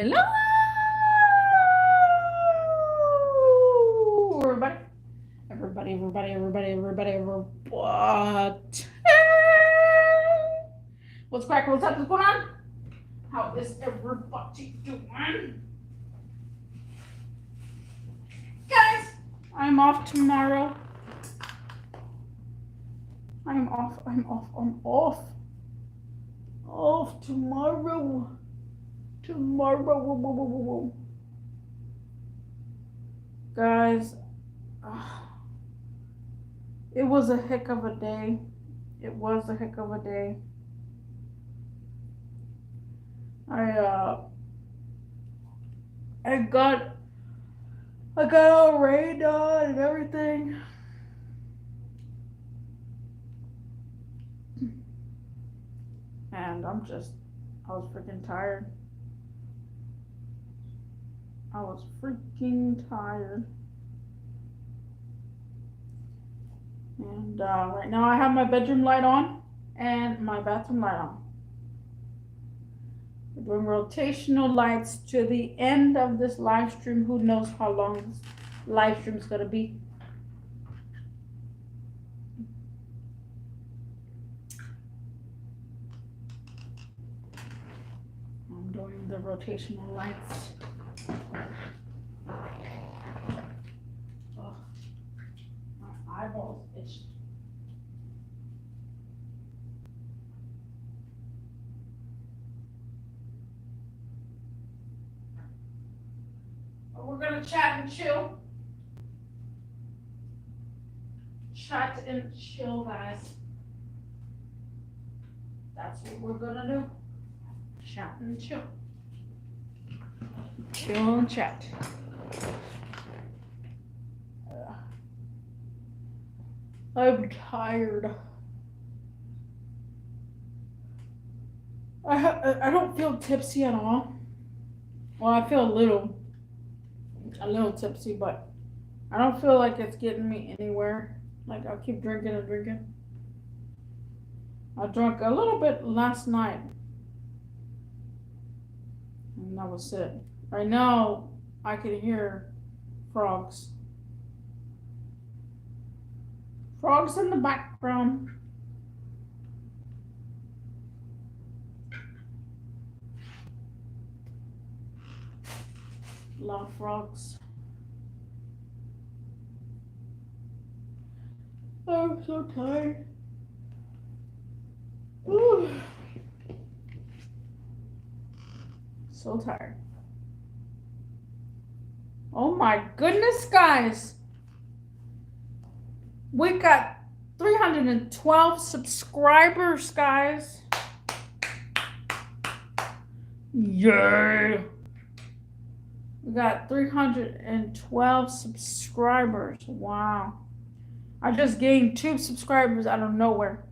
Hello, everybody. What? What's cracking? What's up? What's going on? How is everybody doing? Guys, I'm off tomorrow. I'm off. Off tomorrow. Guys, it was a heck of a day. I got all rained on and everything. And I was freaking tired. And right now I have my bedroom light on and my bathroom light on. We're doing rotational lights to the end of this live stream. Who knows how long this live stream is going to be. I'm doing the rotational lights. Oh, my eyeballs itch. We're gonna chat and chill. Chat and chill, guys. That's what we're gonna do. Chat and chill. Chill and chat. I'm tired. I don't feel tipsy at all. Well, I feel a little tipsy, but I don't feel like it's getting me anywhere. Like, I'll keep drinking and drinking. I drank a little bit last night, and that was it. Right now, I can hear frogs. Frogs in the background. A lot of frogs. I'm so tired. Ooh. So tired. Oh my goodness, guys. We got 312 subscribers, guys. Yay. We got 312 subscribers. Wow. I just gained 2 subscribers out of nowhere.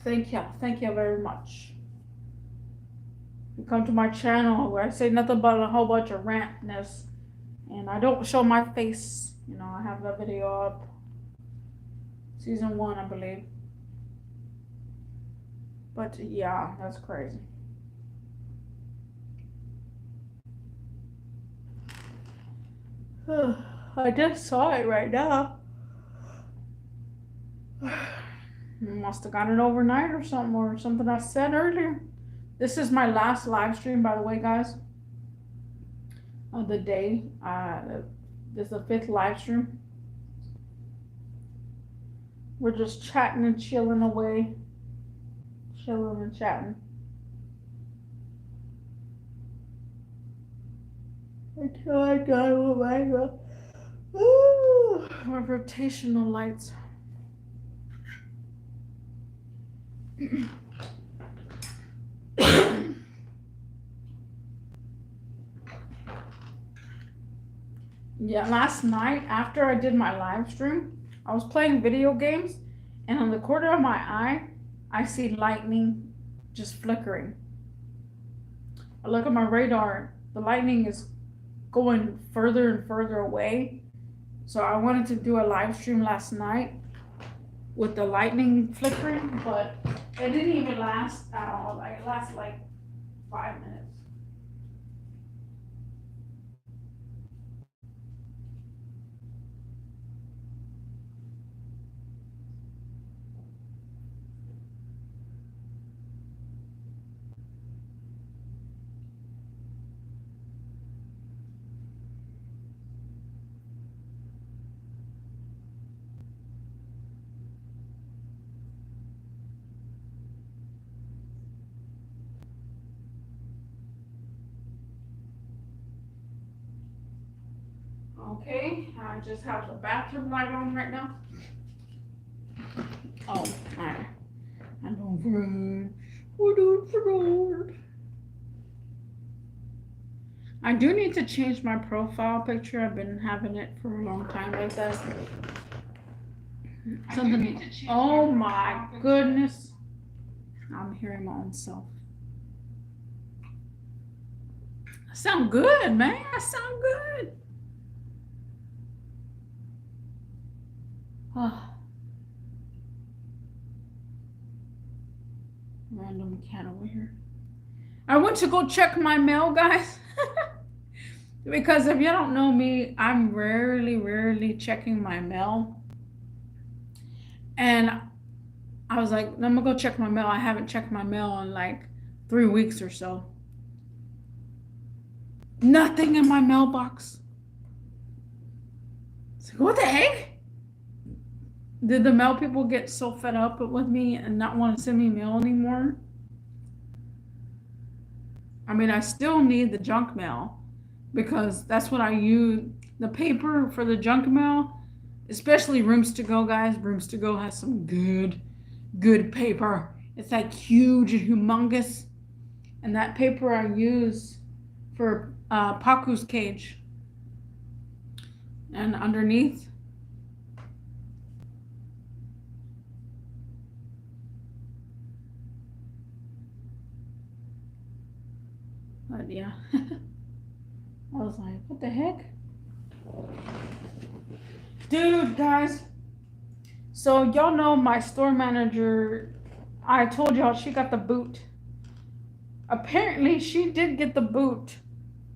Thank you very much. You come to my channel where I say nothing but a whole bunch of rantness, and I don't show my face. You know, I have that video up. Season 1, I believe. But yeah, that's crazy. I just saw it right now. Must have got it overnight or something I said earlier. This is my last live stream, by the way, guys, of the day. This is the 5th live stream. We're just chatting and chilling away. Chilling and chatting. Until I die with my rotational lights. Yeah, last night after I did my live stream, I was playing video games, and on the corner of my eye, I see lightning just flickering. I look at my radar, the lightning is going further and further away. So I wanted to do a live stream last night with the lightning flickering, but it didn't even last at all. Like, it lasted like 5 minutes. Okay, I just have the bathroom light on right now. Oh, I don't forget. I don't forget. I do need to change my profile picture. I've been having it for a long time like that. Something. Oh my goodness. I'm hearing my own self. I sound good, man. I sound good. Oh. Random cat over here. I went to go check my mail, guys. Because if you don't know me, I'm rarely checking my mail. And I was like, I'm gonna go check my mail. I haven't checked my mail in like 3 weeks or so. Nothing in my mailbox. It's like, what the heck? Did the mail people get so fed up with me and not want to send me mail anymore? I mean, I still need the junk mail because that's what I use. The paper for the junk mail, especially Rooms to Go, guys. Rooms to Go has some good paper. It's like huge and humongous. And that paper I use for Paku's cage. And underneath, but yeah. I was like, what the heck? Dude, guys. So y'all know my store manager, I told y'all she got the boot. Apparently she did get the boot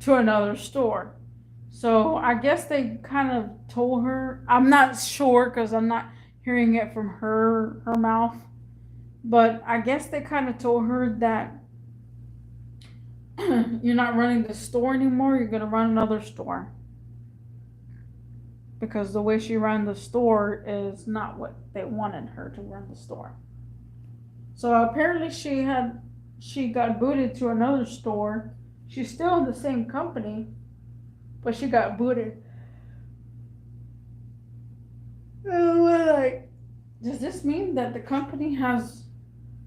to another store. So I guess they kind of told her, I'm not sure because I'm not hearing it from her mouth. But I guess they kind of told her that you're not running the store anymore, you're going to run another store. Because the way she ran the store is not what they wanted her to run the store. So apparently she got booted to another store. She's still in the same company, but she got booted. And we're like, does this mean that the company has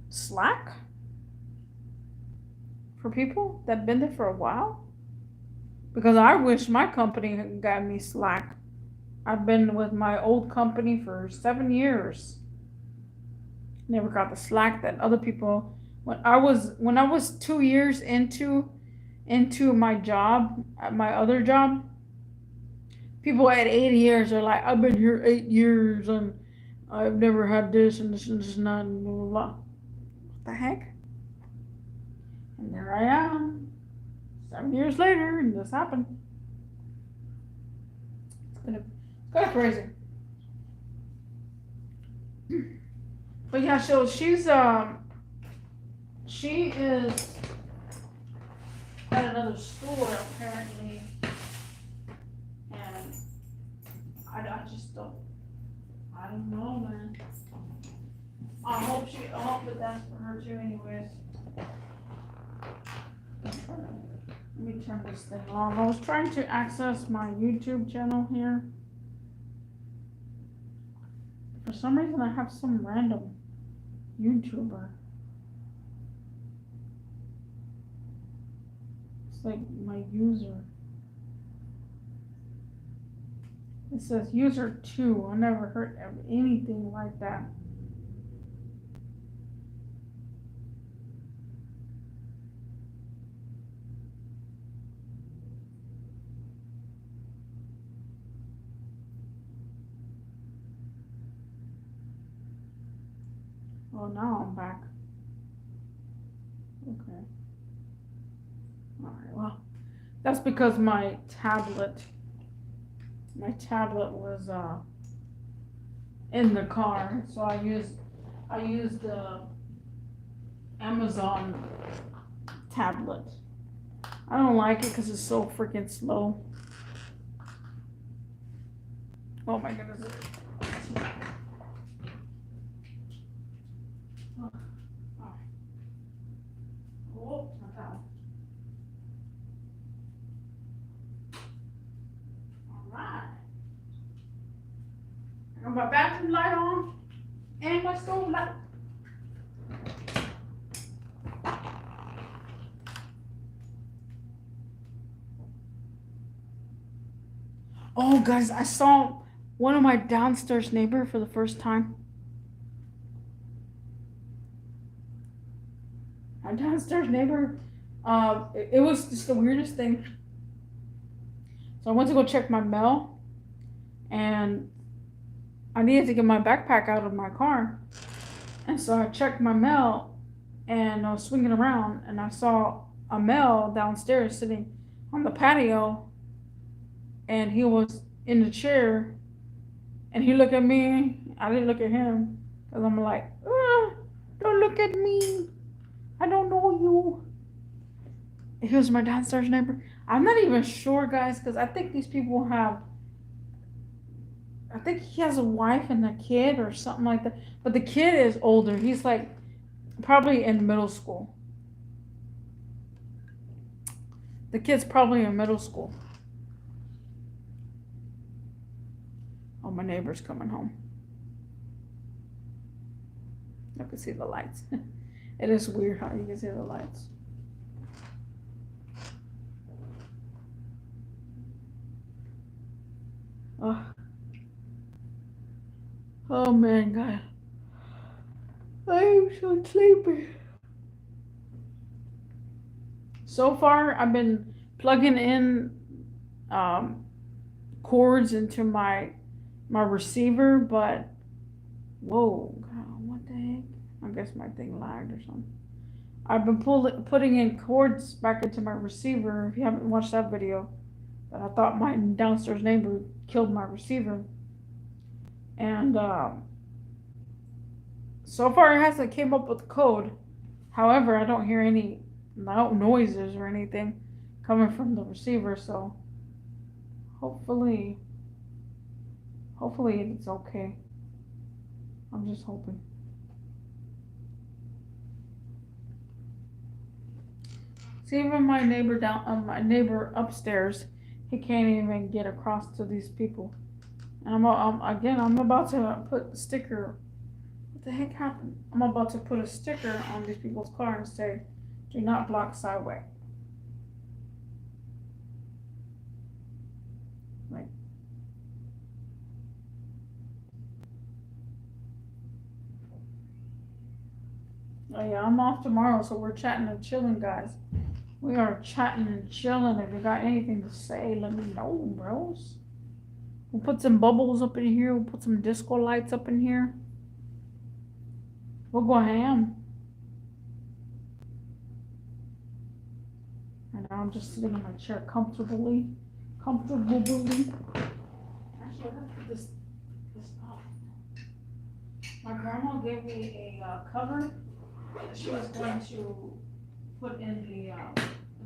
slack for people that have been there for a while? Because I wish my company got me slack. I've been with my old company for 7 years. Never got the slack that other people. When I was 2 years into my job, my other job, people at 8 years are like, I've been here 8 years and I've never had this and this and this and that and blah blah blah. What the heck? And there I am, 7 years later, and this happened. It's kind of crazy. But yeah, so she is at another store apparently, and I just don't. I don't know, man. I hope that that's for her too, anyways. Let me turn this thing on. I was trying to access my YouTube channel here. For some reason, I have some random YouTuber. It's like my user. It says user 2. I never heard of anything like that. Oh, now I'm back. Okay. Alright, well, that's because my tablet was in the car, so I used the Amazon tablet. I don't like it because it's so freaking slow. Oh my goodness. Oh, my God. All right. bathroom light on and my stove light. Oh, guys, I saw one of my downstairs neighbor for the first time. My downstairs neighbor, it was just the weirdest thing. So I went to go check my mail, and I needed to get my backpack out of my car. And so I checked my mail, and I was swinging around, and I saw a male downstairs sitting on the patio, and he was in the chair, and he looked at me. I didn't look at him, because I'm like, don't look at me. I don't know you. He was my downstairs neighbor. I'm not even sure, guys, because I think these people have, I think he has a wife and a kid or something like that. But the kid is older. He's like probably in middle school. The kid's probably in middle school. Oh, my neighbor's coming home. I can see the lights. It is weird how you can see the lights. Oh man, God. I am so sleepy. So far, I've been plugging in cords into my receiver, but whoa, God, what the heck? I guess my thing lagged or something. I've been putting in cords back into my receiver. If you haven't watched that video, that I thought my downstairs neighbor killed my receiver. And so far it hasn't came up with code. However, I don't hear any loud noises or anything coming from the receiver, so hopefully it's okay. I'm just hoping. See, even my neighbor upstairs, he can't even get across to these people. And I'm about to put the sticker. What the heck happened? I'm about to put a sticker on these people's car and say, "Do not block sideway." Like, oh yeah, I'm off tomorrow, so we're chatting and chilling, guys. We are chatting and chilling. If you got anything to say, let me know, bros. We'll put some bubbles up in here. We'll put some disco lights up in here. We'll go ham. And now I'm just sitting in my chair comfortably. Actually, I have to put this off. My grandma gave me a cover that she was going to put in the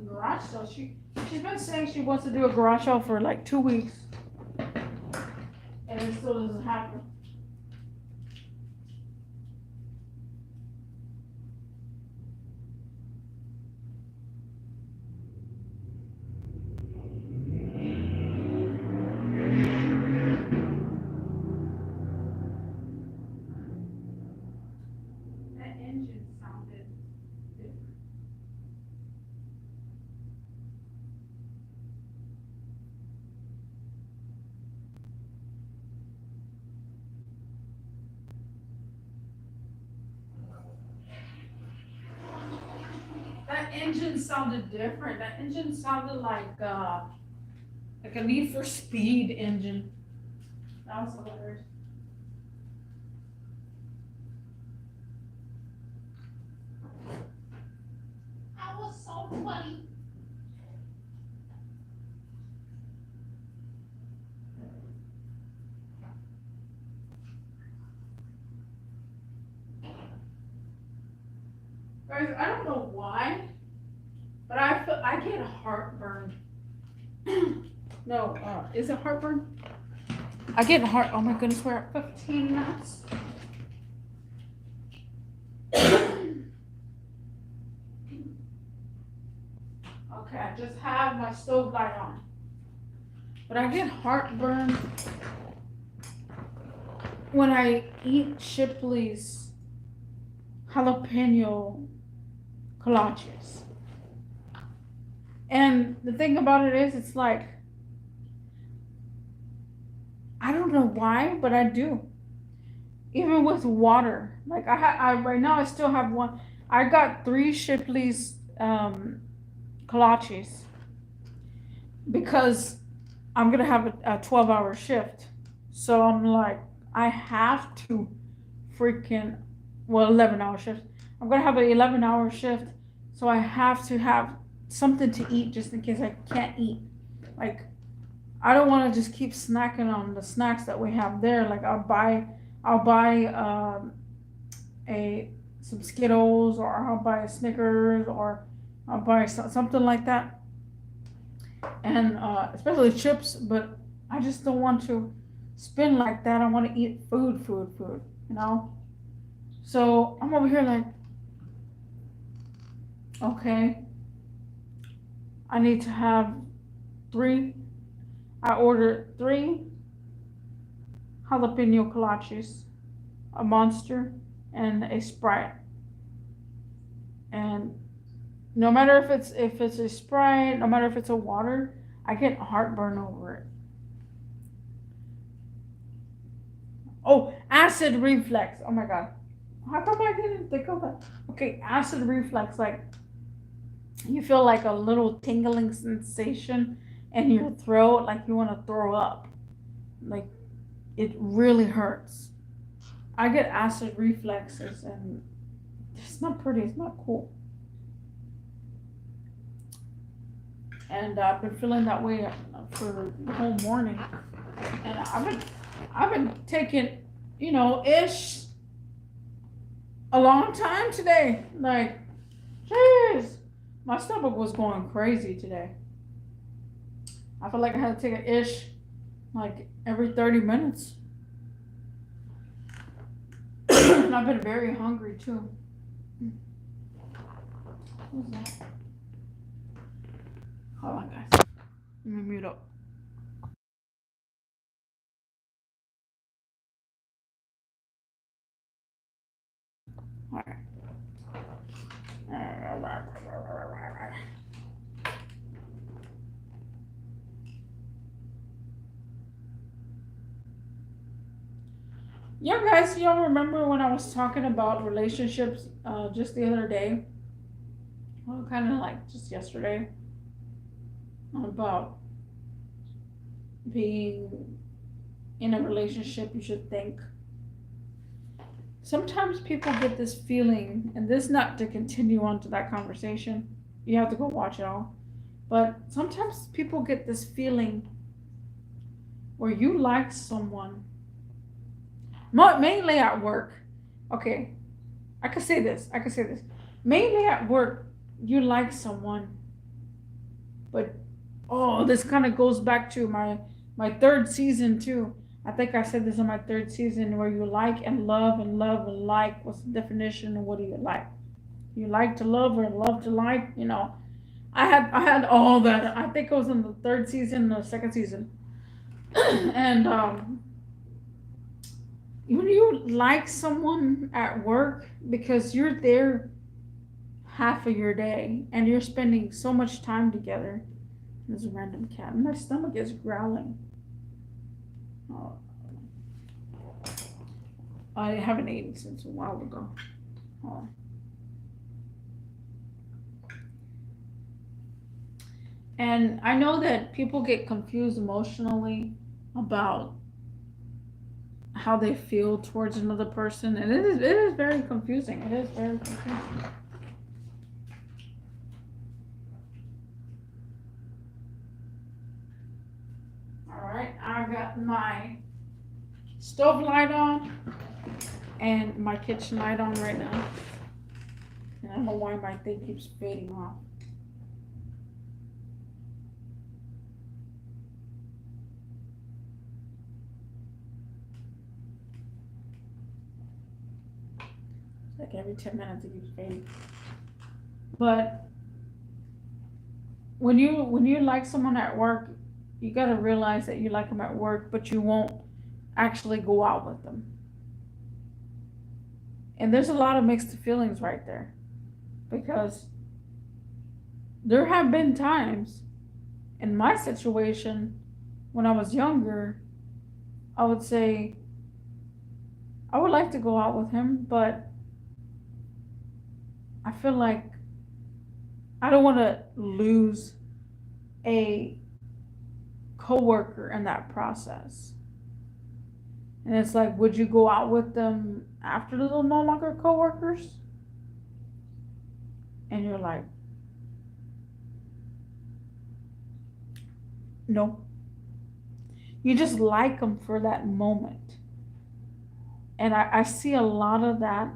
garage sale. She's been saying she wants to do a garage sale for like 2 weeks, and it still doesn't happen. That engine sounded different. That engine sounded different. That engine sounded like a Need for Speed engine. That was hilarious. That was so funny. Guys, I don't know why, but I get heartburn. No, is it heartburn? I get oh my goodness, we're at 15 minutes. Okay, I just have my stove light on. But I get heartburn when I eat Shipley's jalapeno kolaches. And the thing about it is, it's like, I don't know why, but I do. Even with water, like I right now I still have one. I got three Shipley's kolaches because I'm gonna have a 12-hour shift. So I'm like, I have to freaking, well, 11-hour shift. I'm gonna have an 11-hour shift, so I have to have something to eat just in case I can't eat. Like, I don't want to just keep snacking on the snacks that we have there. Like, I'll buy a some Skittles, or I'll buy a Snickers, or I'll buy something like that, and especially chips. But I just don't want to spend like that. I want to eat food. You know. So I'm over here like, okay, I need to have three. I ordered three jalapeno kolaches, a Monster, and a Sprite. And no matter if it's a Sprite, no matter if it's a water, I get heartburn over it. Oh, acid reflux. Oh my god. How come I didn't think of that? Okay, acid reflux, like you feel like a little tingling sensation in your throat, like you want to throw up. Like, it really hurts. I get acid reflexes, and it's not pretty, it's not cool. And I've been feeling that way for the whole morning. And I've been taking, ish a long time today. Like, jeez, my stomach was going crazy today. I feel like I had to take an ish like every 30 minutes. And I've been very hungry too. What's that? Hold on, guys. Let me mute up. All right. Yeah, guys, y'all remember when I was talking about relationships just the other day? Well, kind of like just yesterday, about being in a relationship, you should think. Sometimes people get this feeling, and this not to continue on to that conversation, you have to go watch it all. But sometimes people get this feeling where you like someone, mainly at work. Okay, I could say this. Mainly at work, you like someone, but oh, this kind of goes back to my third season too. I think I said this in my third season, where you like and love and love and like. What's the definition of what do you like? You like to love or love to like? I had all that. I think it was in the third season, the second season, and when you like someone at work because you're there half of your day and you're spending so much time together. There's a random cat. My stomach is growling. Oh, I haven't eaten since a while ago. Oh. And I know that people get confused emotionally about how they feel towards another person, and it is very confusing. It is very confusing. All right, I've got my stove light on and my kitchen light on right now. And I don't know why my thing keeps fading off. It's like every 10 minutes it keeps fading. But when you like someone at work, you gotta realize that you like them at work, but you won't actually go out with them. And there's a lot of mixed feelings right there because there have been times in my situation when I was younger, I would say I would like to go out with him, but I feel like I don't want to lose a coworker in that process. And it's like, would you go out with them after they're no longer coworkers? And you're like, no. You just like them for that moment. And I see a lot of that.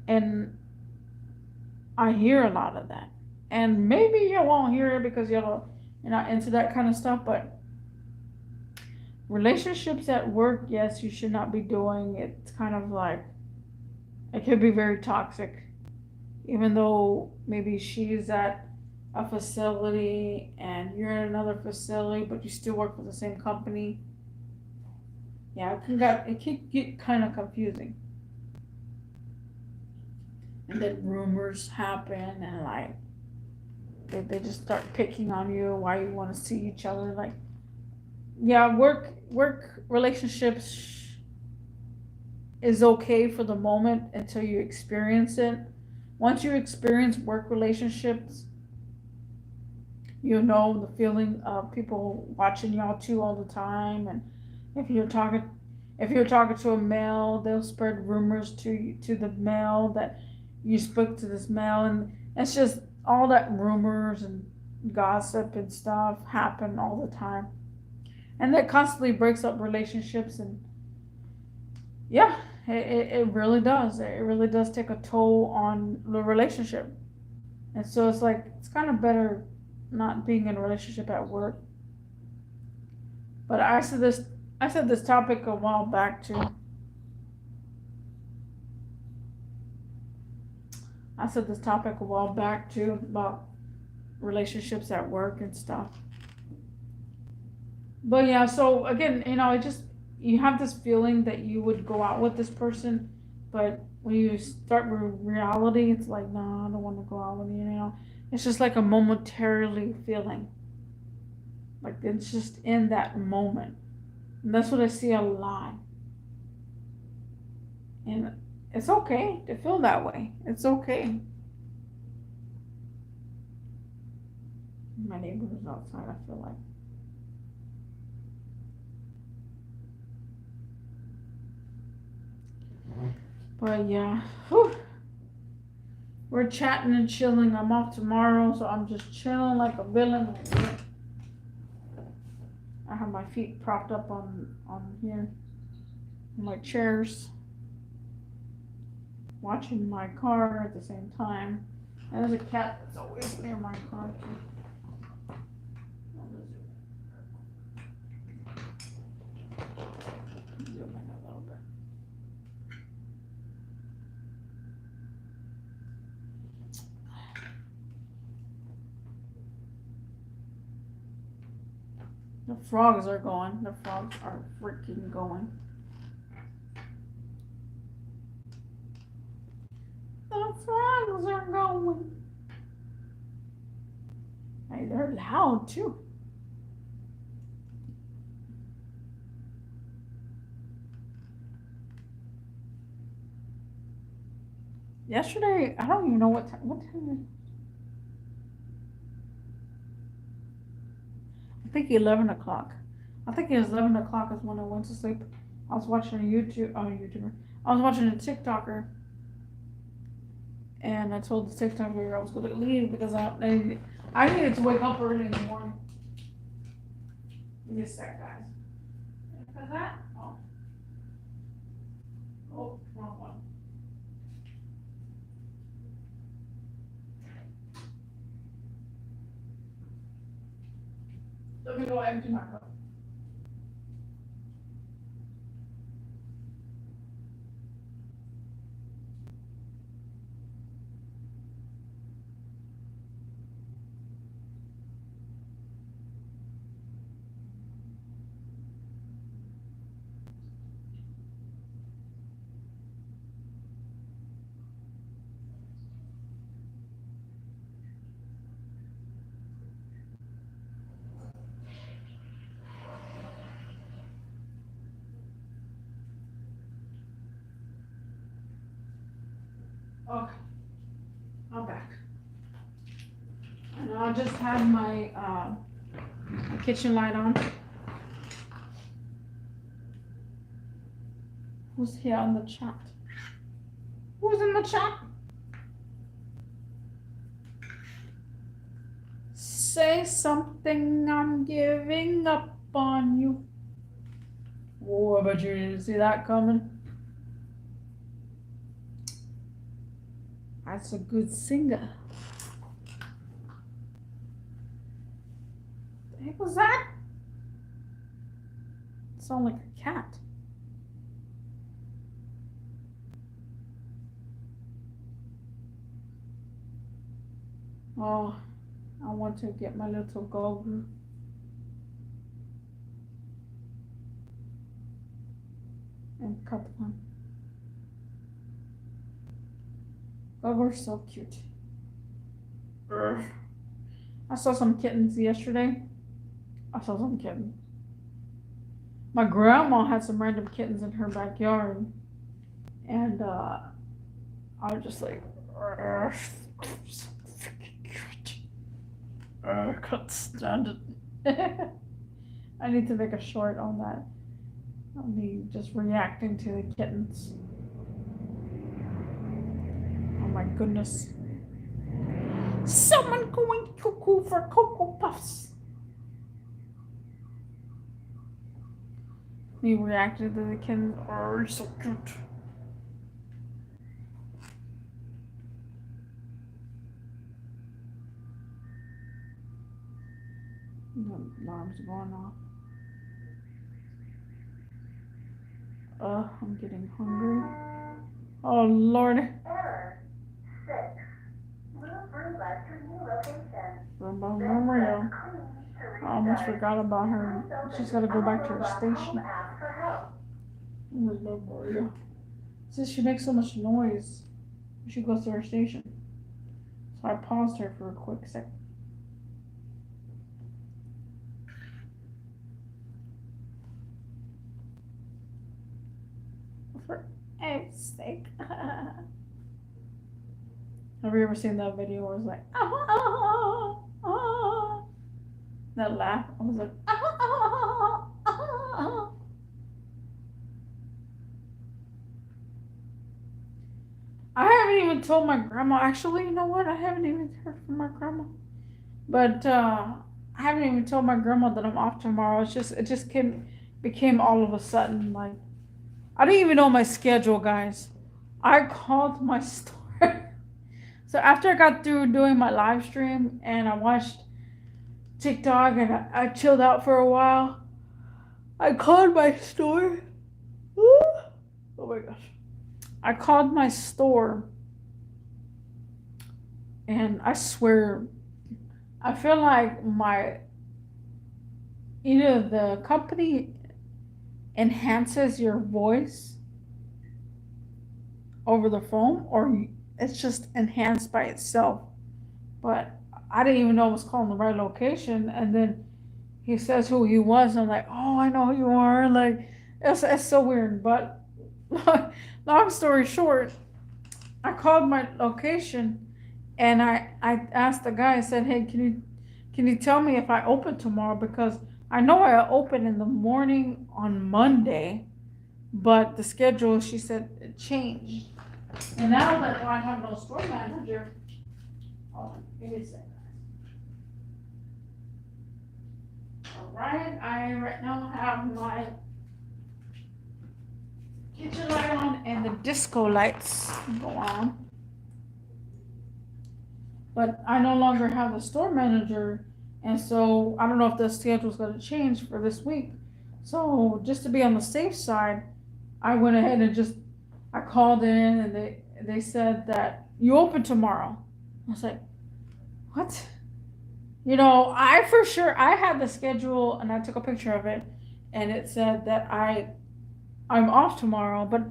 And I hear a lot of that. And maybe you won't hear it because you're not into that kind of stuff, but relationships at work, yes, you should not be doing. It's kind of like, it could be very toxic. Even though maybe she's at a facility and you're in another facility, but you still work for the same company. Yeah, it can get kind of confusing. And then rumors happen and like they just start picking on you why you want to see each other. Like, yeah, work relationships is okay for the moment until you experience it. Once you experience work relationships, you know the feeling of people watching y'all too all the time. And if you're talking if you're talking to a male, they'll spread rumors to the male that you spoke to this male, and it's just all that rumors and gossip and stuff happen all the time, and that constantly breaks up relationships. And yeah, it really does. It really does take a toll on the relationship. And so it's like it's kind of better not being in a relationship at work. But I said this topic a while back too. I said this topic a while back too about relationships at work and stuff. But yeah, so again, it just you have this feeling that you would go out with this person, but when you start with reality, it's like, no, I don't want to go out with you. It's just like a momentarily feeling, like it's just in that moment, and that's what I see a lot. And it's okay to feel that way. It's okay. My neighborhood's outside. I feel like. But yeah, whew. We're chatting and chilling. I'm off tomorrow, so I'm just chilling like a villain. I have my feet propped up on here, on my chairs, watching my car at the same time. And there's a cat that's always near my car too. Zoom in a little bit. The frogs are going. The frogs are freaking going. The frogs are going. Hey, they're loud too. Yesterday, I don't even know what time. I think 11 o'clock. I think it was 11 o'clock is when I went to sleep. I was watching a YouTuber. I was watching a TikToker, and I told the TikToker I was going to leave because I needed to wake up early in the morning. Give me a sec, guys. Look at that. Oh, wrong one. Let me go empty my cup. Okay, I'm back. And I just had my kitchen light on. Who's here on the chat? Who's in the chat? Say something, I'm giving up on you. Oh, I bet you didn't see that coming. That's a good singer. The heck was that? It sounded like a cat. Oh, I want to get my little goggle. And cut one. Goggle's so cute. Urgh. I saw some kittens yesterday. My grandma had some random kittens in her backyard. And I was just like, I can't stand it. I need to make a short on that. I'll be just reacting to the kittens. Oh my goodness. Someone going cuckoo for Cocoa Puffs. Me reacting to the kittens. Oh, so cute. The alarm's going off. I'm getting hungry. Oh Lord. Error 6. Move roulette to new location. Mario. I almost forgot about her. She's gotta go back to her station. Ask for help. I love Mario. Since she makes so much noise, she goes to her station. So I paused her for a quick second. For eggs' sake. Have you ever seen that video where it's like, that laugh? I was like, I haven't even told my grandma. Actually, you know what? I haven't even heard from my grandma. But I haven't even told my grandma that I'm off tomorrow. It just became all of a sudden. Like, I didn't even know my schedule, guys. I called my store. So after I got through doing my live stream and I watched TikTok and I chilled out for a while, I called my store. Oh my gosh. I called my store and I swear, I feel like either the company enhances your voice over the phone or it's just enhanced by itself. But I didn't even know I was calling the right location. And then he says who he was. And I'm like, oh, I know who you are. Like, it's so weird. But long story short, I called my location and I asked the guy, I said, hey, can you tell me if I open tomorrow? Because I know I open in the morning on Monday, but the schedule, she said, it changed. And now that I have no store manager, hold on, give me a second. Alright, I right now have my kitchen light on and the disco lights go on. But I no longer have a store manager, and so I don't know if the schedule's going to change for this week. So just to be on the safe side, I went ahead and I called in and they said that you open tomorrow. I was like, what? You know, I had the schedule and I took a picture of it and it said that I'm off tomorrow, but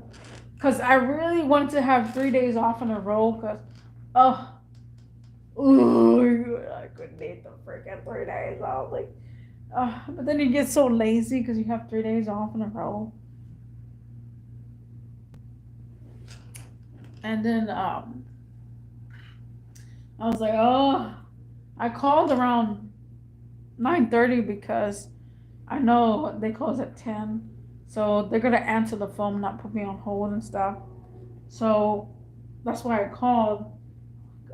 because I really wanted to have 3 days off in a row because, I couldn't eat the freaking 3 days. I was like, but then you get so lazy because you have 3 days off in a row. And then I was like, oh, I called around 9:30 because I know they close at 10. So they're going to answer the phone, not put me on hold and stuff. So that's why I called.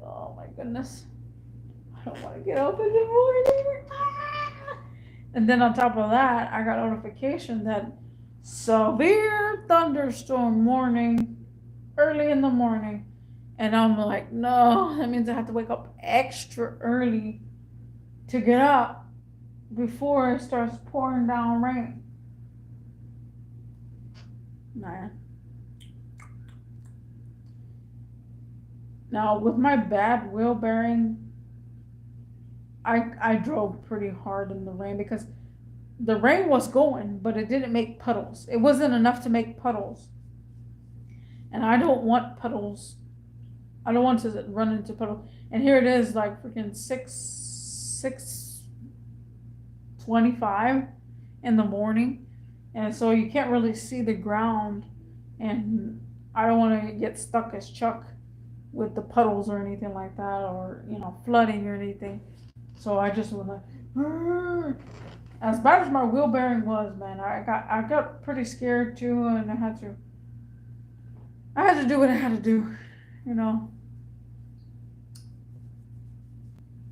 Oh my goodness. I don't want to get up in the morning. And then on top of that, I got notification that severe thunderstorm warning early in the morning. And I'm like, no, that means I have to wake up extra early to get up before it starts pouring down rain. Man. Now, with my bad wheel bearing, I drove pretty hard in the rain because the rain was going, but it didn't make puddles. It wasn't enough to make puddles. And I don't want puddles. I don't want to run into puddles. And here it is, like freaking 6:25 in the morning, and so you can't really see the ground. And I don't want to get stuck as Chuck with the puddles or anything like that, or flooding or anything. So I just was like, as bad as my wheel bearing was, man, I got pretty scared too, and I had to do what I had to do, you know.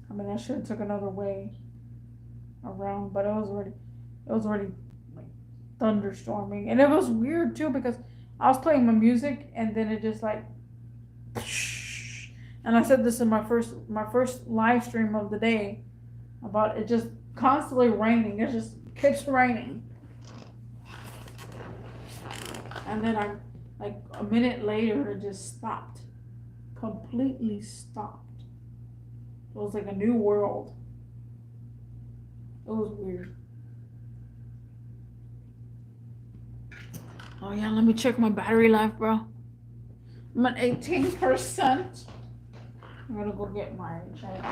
I mean, I should have took another way around, but it was already like thunderstorming, and it was weird too because I was playing my music, and then it just like, and I said this in my first live stream of the day about it just constantly raining. It just keeps raining, and then I like a minute later it just stopped, completely stopped. It was like a new world. It was weird. Oh yeah, let me check my battery life, bro. I'm at 18%. I'm gonna go get my charger.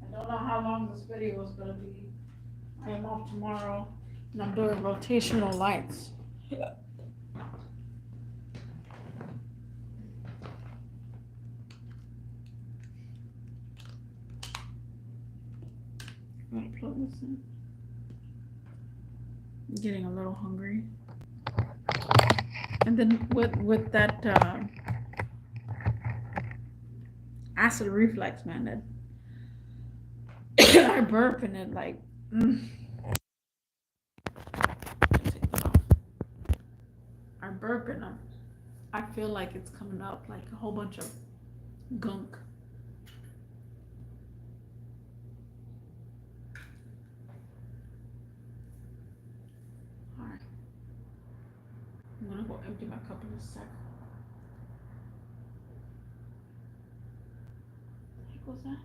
I don't know how long this video is gonna be. I am off tomorrow, and I'm doing rotational lights. I'm gonna plug this in. I'm getting a little hungry. And then with that acid reflux, man, that I burp and it like. Take that off. I burp and I feel like it's coming up like a whole bunch of gunk. Alright. I'm gonna go empty my cup in a sec. What the heck was that?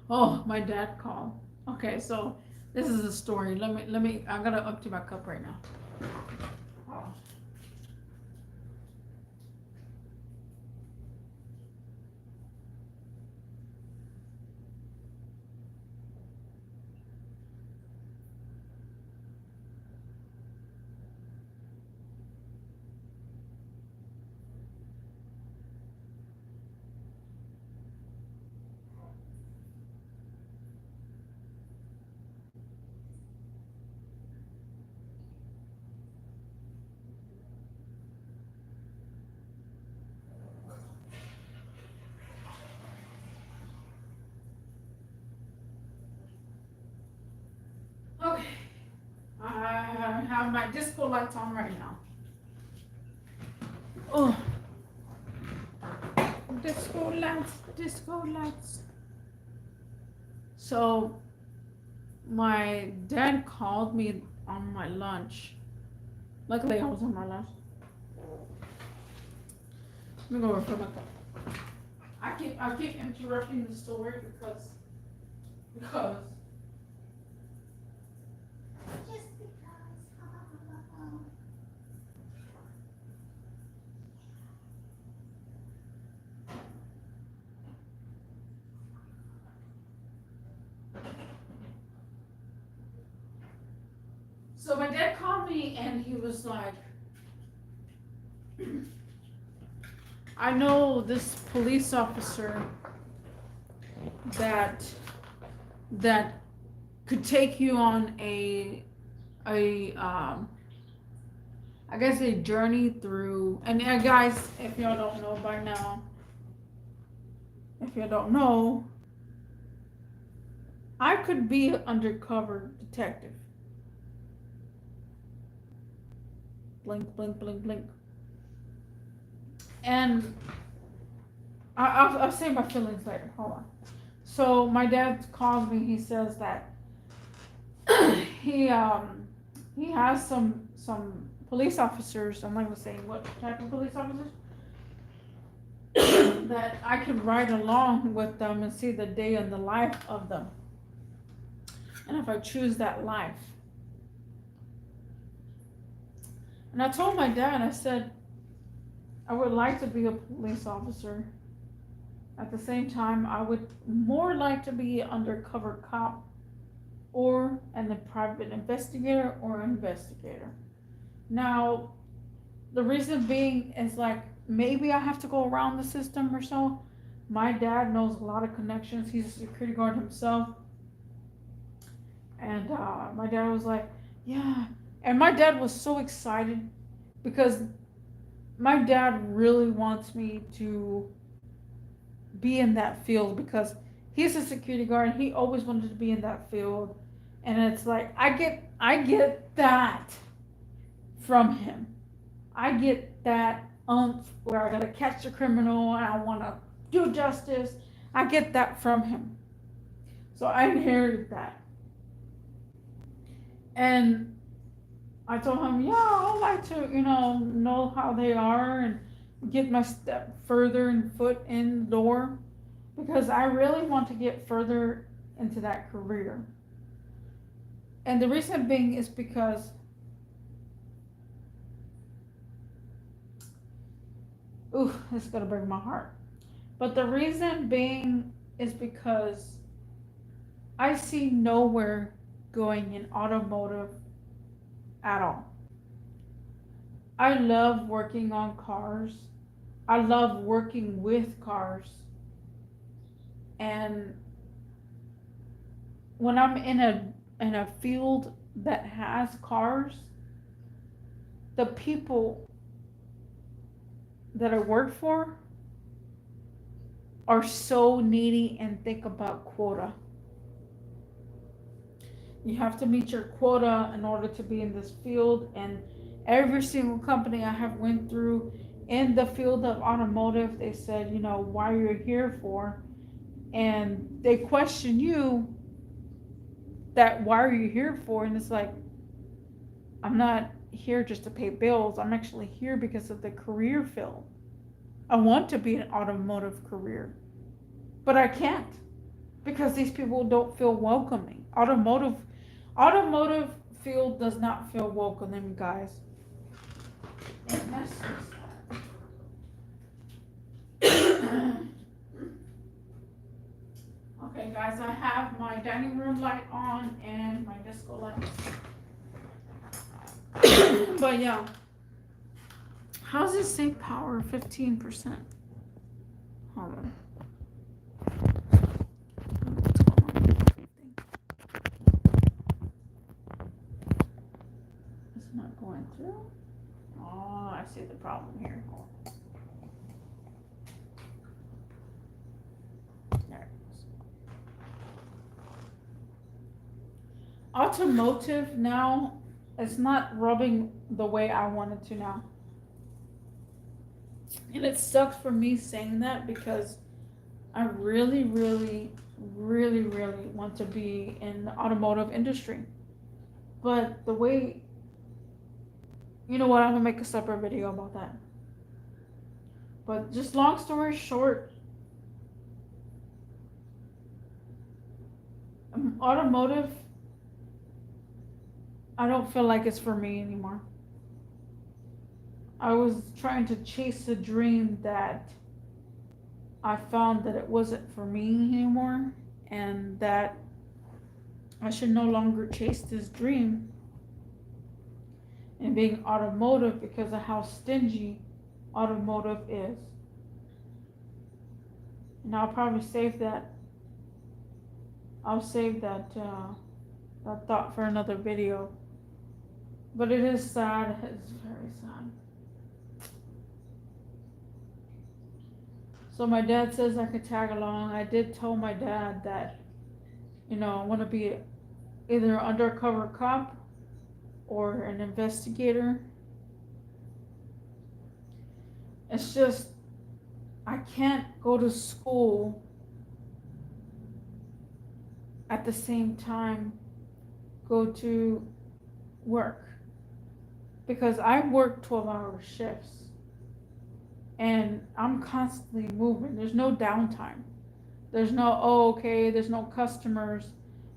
Oh, my dad called. Okay, so this is a story. Let me I gotta empty my cup right now. Oh. Okay. I have my disco lights on right now. Oh, disco lights, disco lights. So, my dad called me on my lunch. Luckily, I was on my lunch. me go refill my cup. I keep interrupting the story because Just because. so my dad called me and he was like, I know this police officer that could take you on a I guess a journey through, and guys, if y'all don't know by now, if you don't know, I could be an undercover detective. Blink, blink, blink, blink. And I'll say my feelings later. Hold on. So my dad calls me. He says that he has some police officers. I'm not gonna say what type of police officers that I could ride along with them and see the day in the life of them. And if I choose that life. And I told my dad, I said, I would like to be a police officer. At the same time, I would more like to be an undercover cop or a private investigator or investigator. Now, the reason being is like, maybe I have to go around the system or so. My dad knows a lot of connections. He's a security guard himself. And my dad was like, yeah. And my dad was so excited because my dad really wants me to be in that field because he's a security guard and he always wanted to be in that field. And it's like, I get that from him. I get that where I gotta catch the criminal and I wanna do justice. I get that from him. So I inherited that. And I told him, yeah, I'd like to, know how they are and get my step further and foot in the door because I really want to get further into that career. And the reason being is because it's gonna break my heart. But the reason being is because I see nowhere going in automotive at all. I love working on cars. I love working with cars. And when I'm in a field that has cars, the people that I work for are so needy and think about quota. You have to meet your quota in order to be in this field, and every single company I have went through in the field of automotive, they said, why you're here for, and they question you that why are you here for, and it's like, I'm not here just to pay bills. I'm actually here because of the career field. I want to be an automotive career, but I can't because these people don't feel welcoming. Automotive field does not feel welcoming, guys. It messes. Okay, guys, I have my dining room light on and my disco lights. But yeah, how's this say power 15%? Hold on. It's not going through. Oh, I see the problem here. There it goes. Automotive now, it's not rubbing the way I wanted to now. And it sucks for me saying that because I really, really, really, really want to be in the automotive industry. But the way, you know what, I'm gonna make a separate video about that. But just long story short, automotive, I don't feel like it's for me anymore. I was trying to chase a dream that I found that it wasn't for me anymore, and that I should no longer chase this dream and being automotive because of how stingy automotive is. And I'll probably save that. I'll save that thought for another video. But it is sad. It's very sad. So my dad says I could tag along. I did tell my dad that, I want to be either an undercover cop or an investigator. It's just, I can't go to school at the same time go to work, because I work 12-hour shifts and I'm constantly moving. There's no downtime. There's no, there's no customers,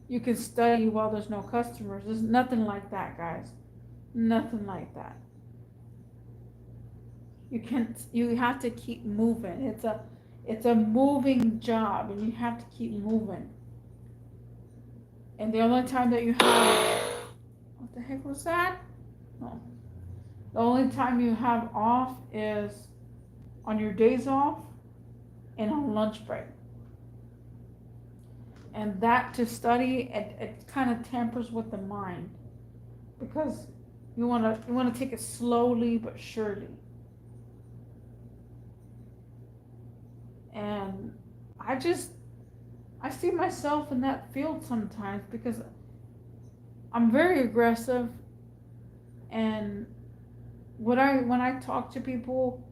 you can study while there's no customers. There's nothing like that, guys. Nothing like that. You have to keep moving. It's a moving job, and you have to keep moving. And the only time that you have, what the heck was that? No. The only time you have off is on your days off and on lunch break. And that to study, it kind of tampers with the mind, because you want to take it slowly but surely. And I see myself in that field sometimes, because I'm very aggressive, and when I talk to people,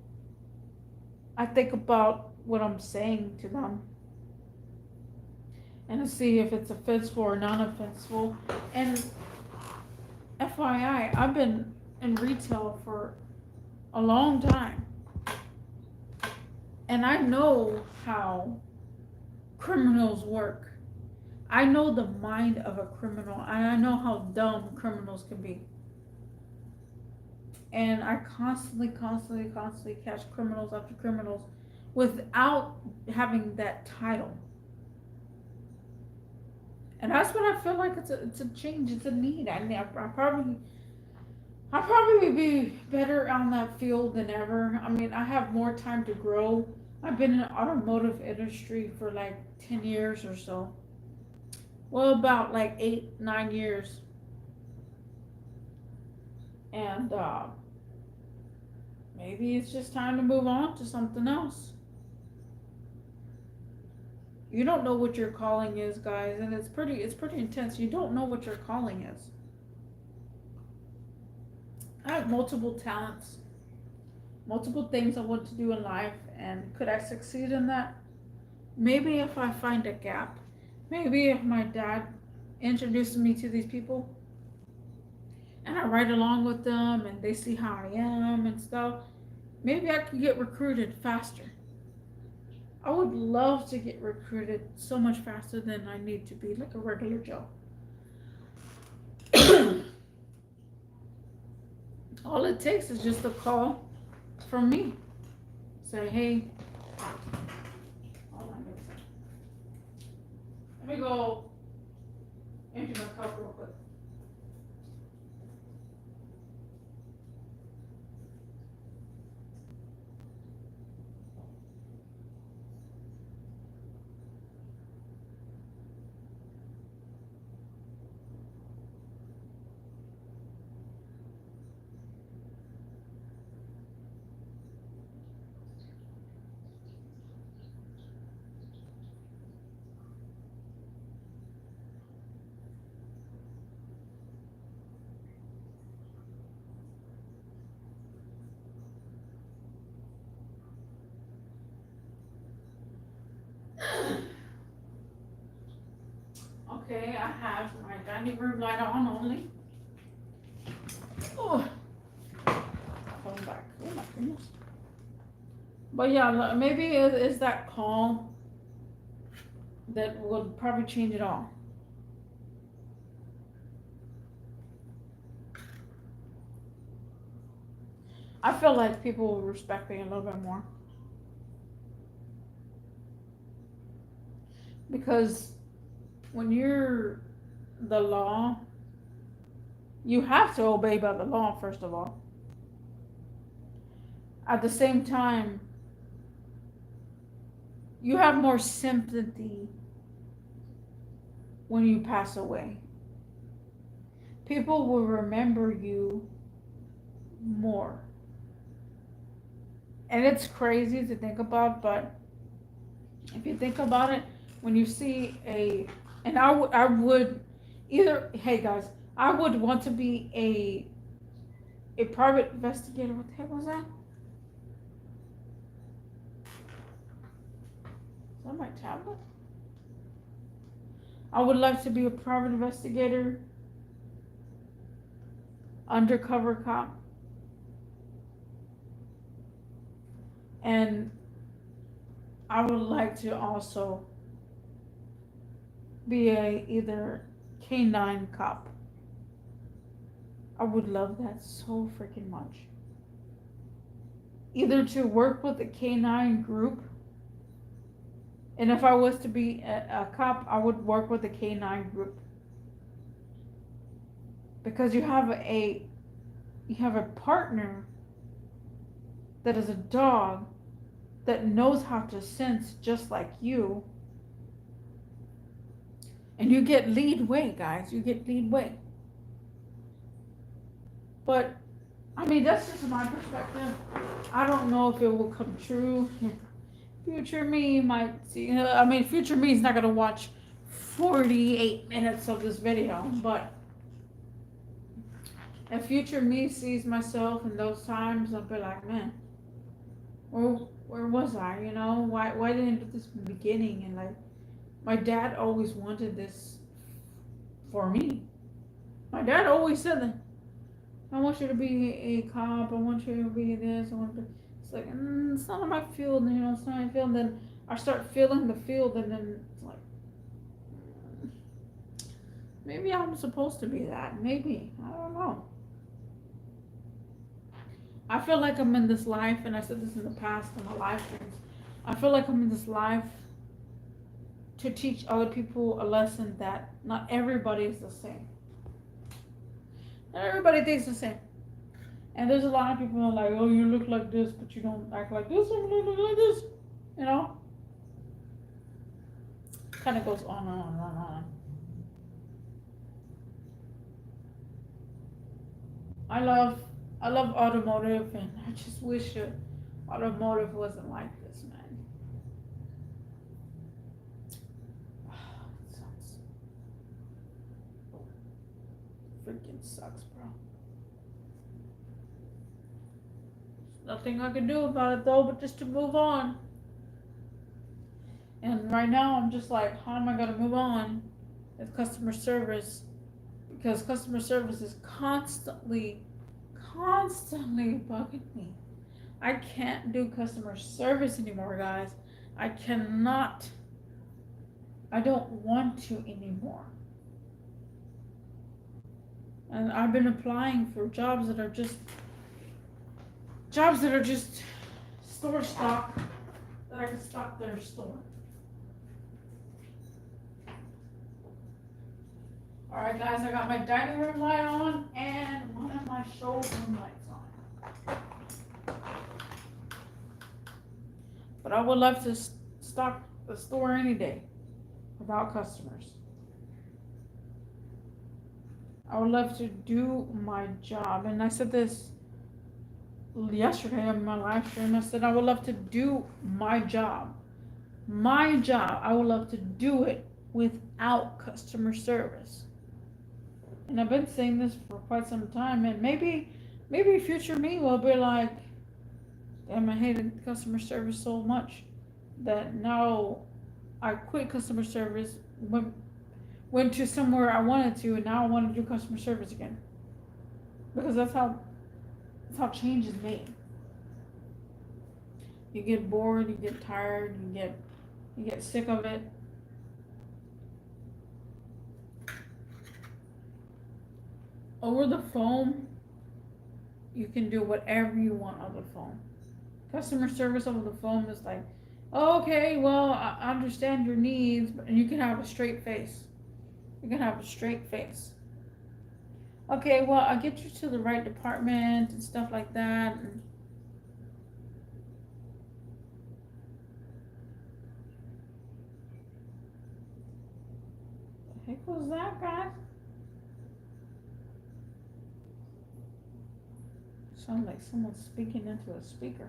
I think about what I'm saying to them and to see if it's offensive or non-offensive. And FYI, I've been in retail for a long time, and I know how criminals work. I know the mind of a criminal, and I know how dumb criminals can be. And I constantly catch criminals after criminals without having that title. And that's what I feel like it's a change, it's a need. I probably would be better on that field than ever. I mean, I have more time to grow. I've been in the automotive industry for like 10 years or so. Well, about like 8-9 years. And maybe it's just time to move on to something else. You don't know what your calling is, guys, and it's pretty intense. You don't know what your calling is. I have multiple talents, multiple things I want to do in life, and could I succeed in that? Maybe if I find a gap. Maybe if my dad introduces me to these people and I ride along with them and they see how I am and stuff, maybe I could get recruited faster. I would love to get recruited so much faster than I need to be, like a regular Joe. All it takes is just a call from me. Say, hey, hold on a second. Let me go empty my cup real quick. Okay, I have my dining room light on only. Oh, going back. Oh my goodness. But yeah, maybe it is that call that would probably change it all. I feel like people will respect me a little bit more. Because when you're the law, you have to obey by the law, first of all. At the same time, you have more sympathy when you pass away. People will remember you more. And it's crazy to think about, but if you think about it, when you see and I would either, hey guys, I would want to be a private investigator. What the heck was that? Is that my tablet? I would like to be a private investigator, undercover cop, and I would like to also be a either canine cop. I would love that so freaking much. Either to work with a canine group, and if I was to be a cop, I would work with a canine group. Because you have a partner that is a dog that knows how to sense just like you. And you get lead way, guys. You get lead way. But, I mean, that's just my perspective. I don't know if it will come true. Future me might see. I mean, future me is not going to watch 48 minutes of this video. But if future me sees myself in those times, I'll be like, man, where was I? You know, why didn't I do this from the beginning? And like, my dad always wanted this for me. My dad always said that. I want you to be a cop. I want you to be this. I want to. It's like, it's not my field. You know, it's not my field. And then I start feeling the field, and then it's like, maybe I'm supposed to be that. Maybe, I don't know. I feel like I'm in this life, and I said this in the past in my live streams. I feel like I'm in this life to teach other people a lesson that not everybody is the same. Not everybody thinks the same. And there's a lot of people who are like, oh, you look like this, but you don't act like this, or you look like this. You know? Kind of goes on and on and on. I love automotive, and I just wish automotive wasn't like this, man. It sucks. Freaking sucks, bro. Nothing I can do about it though, but just to move on. And right now, I'm just like, how am I gonna move on with customer service? Because customer service is constantly bugging me. I can't do customer service anymore, guys. I cannot. I don't want to anymore. And I've been applying for jobs that are just store stock, that I can stock their store. Alright guys, I got my dining room light on and one of my showroom lights on. But I would love to stock the store any day without customers. I would love to do my job, and I said this yesterday on my live stream. I said I would love to do my job. My job, I would love to do it without customer service. And I've been saying this for quite some time, and maybe future me will be like, damn, I hated customer service so much that now I quit customer service, went to somewhere I wanted to, and now I want to do customer service again. Because that's how change is made. You get bored, you get tired, you get sick of it. Over the phone, you can do whatever you want over the phone. Customer service over the phone is like, oh, okay, well, I understand your needs, and you can have a straight face. You can have a straight face. Okay, well, I'll get you to the right department and stuff like that. And the heck was that, guys? Sounds like someone's speaking into a speaker.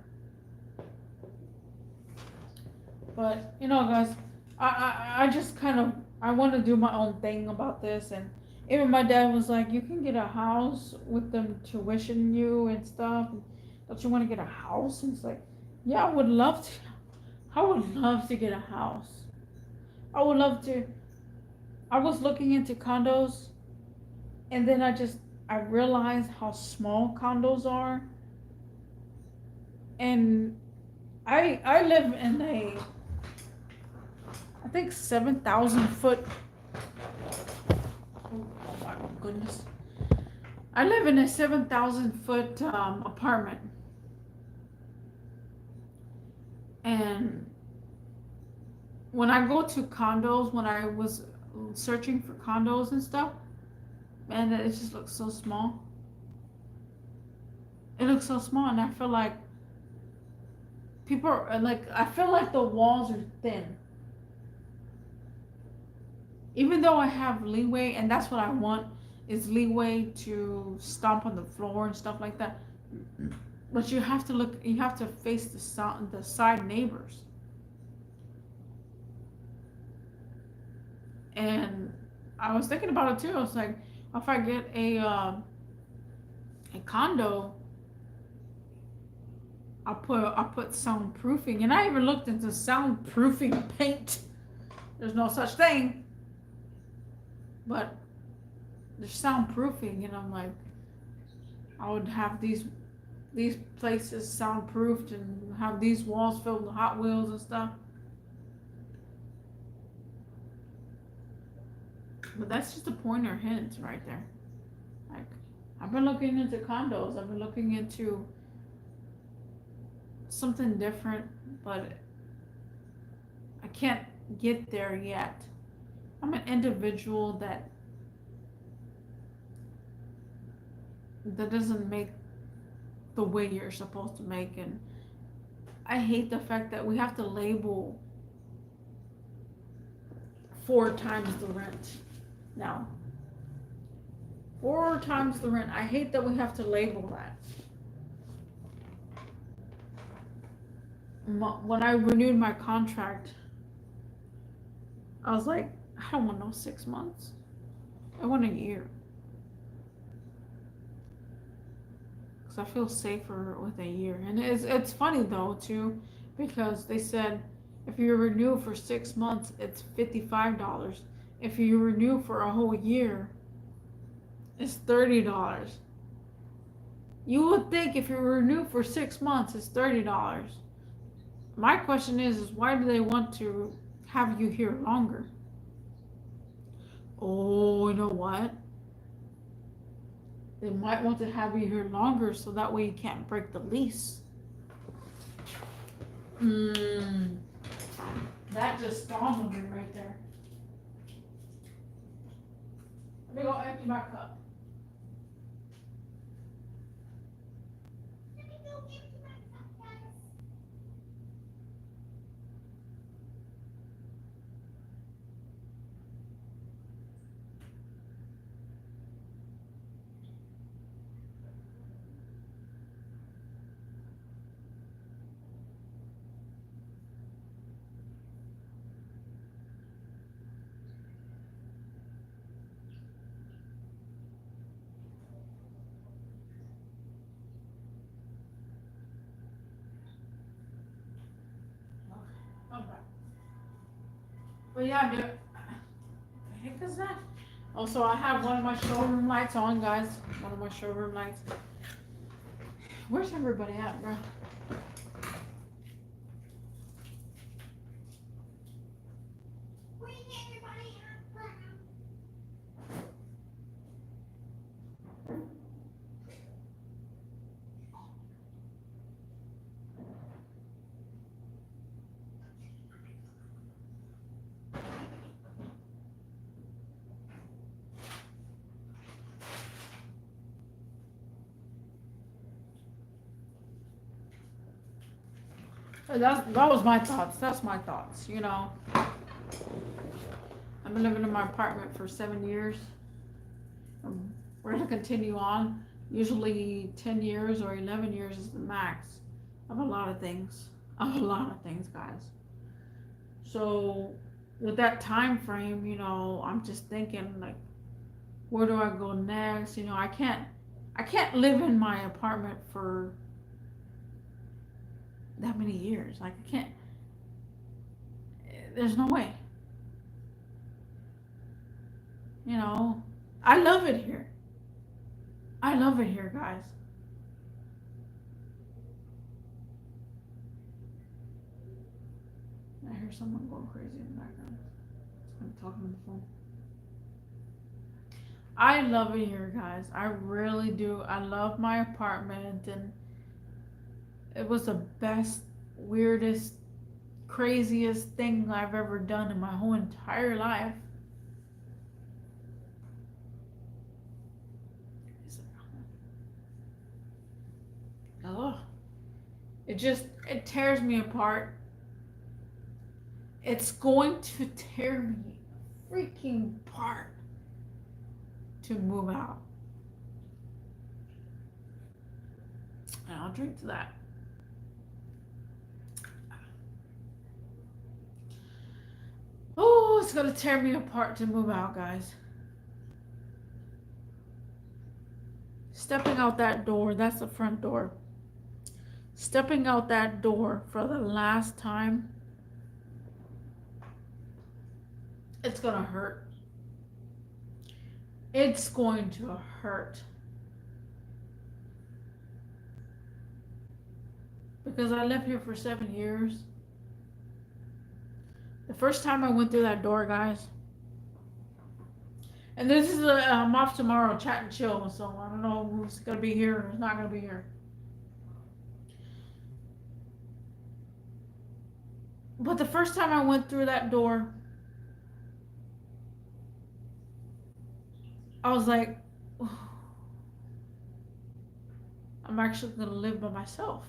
But you know, guys, I just kind of I want to do my own thing about this, and even my dad was like, "You can get a house with them tuition you and stuff. Don't you want to get a house?" And it's like, "Yeah, I would love to. I would love to get a house. I would love to." I was looking into condos, and then I realized how small condos are, and I live in a I think 7,000 foot. Oh my goodness! I live in a 7,000 foot apartment, and when I go to condos, when I was searching for condos and stuff, man, it just looks so small. It looks so small, and I feel like people are like, I feel like the walls are thin. Even though I have leeway, and that's what I want, is leeway to stomp on the floor and stuff like that. But you have to look, you have to face the side neighbors. And I was thinking about it too. I was like, if I get a condo, I'll put soundproofing, and I even looked into soundproofing paint. There's no such thing, but there's soundproofing, and I'm like, I would have these places soundproofed and have these walls filled with Hot Wheels and stuff. But that's just a pointer hint right there. Like, I've been looking into condos. I've been looking into something different, but I can't get there yet. I'm an individual that doesn't make the way you're supposed to make, and I hate the fact that we have to label 4 times the rent now. 4 times the rent. I hate that we have to label that. When I renewed my contract, I was like, I don't want no 6 months. I want a year. Because I feel safer with a year. And it's funny though too, because they said if you renew for 6 months, it's $55. If you renew for a whole year, it's $30. You would think if you renew for 6 months, it's $30. My question is why do they want to have you here longer? Oh, you know what? They might want to have you here longer so that way you can't break the lease. That just dawned on me right there. Let me go empty my cup. Okay. But yeah, dude. What the heck is that? Also, I have one of my showroom lights on, guys. One of my showroom lights. Where's everybody at, bro? That was my thoughts. That's my thoughts. You know, I've been living in my apartment for 7 years. We're gonna continue on. Usually 10 years or 11 years is the max of a lot of things. Of a lot of things, guys. So with that time frame, you know, I'm just thinking like, where do I go next? You know, I can't live in my apartment for that many years. Like I can't. There's no way. You know, I love it here. I love it here, guys. I hear someone going crazy in the background. I'm talking on the phone. I love it here, guys. I really do. I love my apartment, and it was the best, weirdest, craziest thing I've ever done in my whole entire life. Oh, it tears me apart. It's going to tear me freaking apart to move out. And I'll drink to that. Oh, it's gonna tear me apart to move out, guys. Stepping out that door, that's the front door. Stepping out that door for the last time, it's gonna hurt. It's going to hurt. Because I lived here for 7 years. The first time I went through that door, guys, and this is I'm off tomorrow, chat and chill, so I don't know who's gonna be here or who's not gonna be here. But the first time I went through that door, I was like, oh, I'm actually gonna live by myself.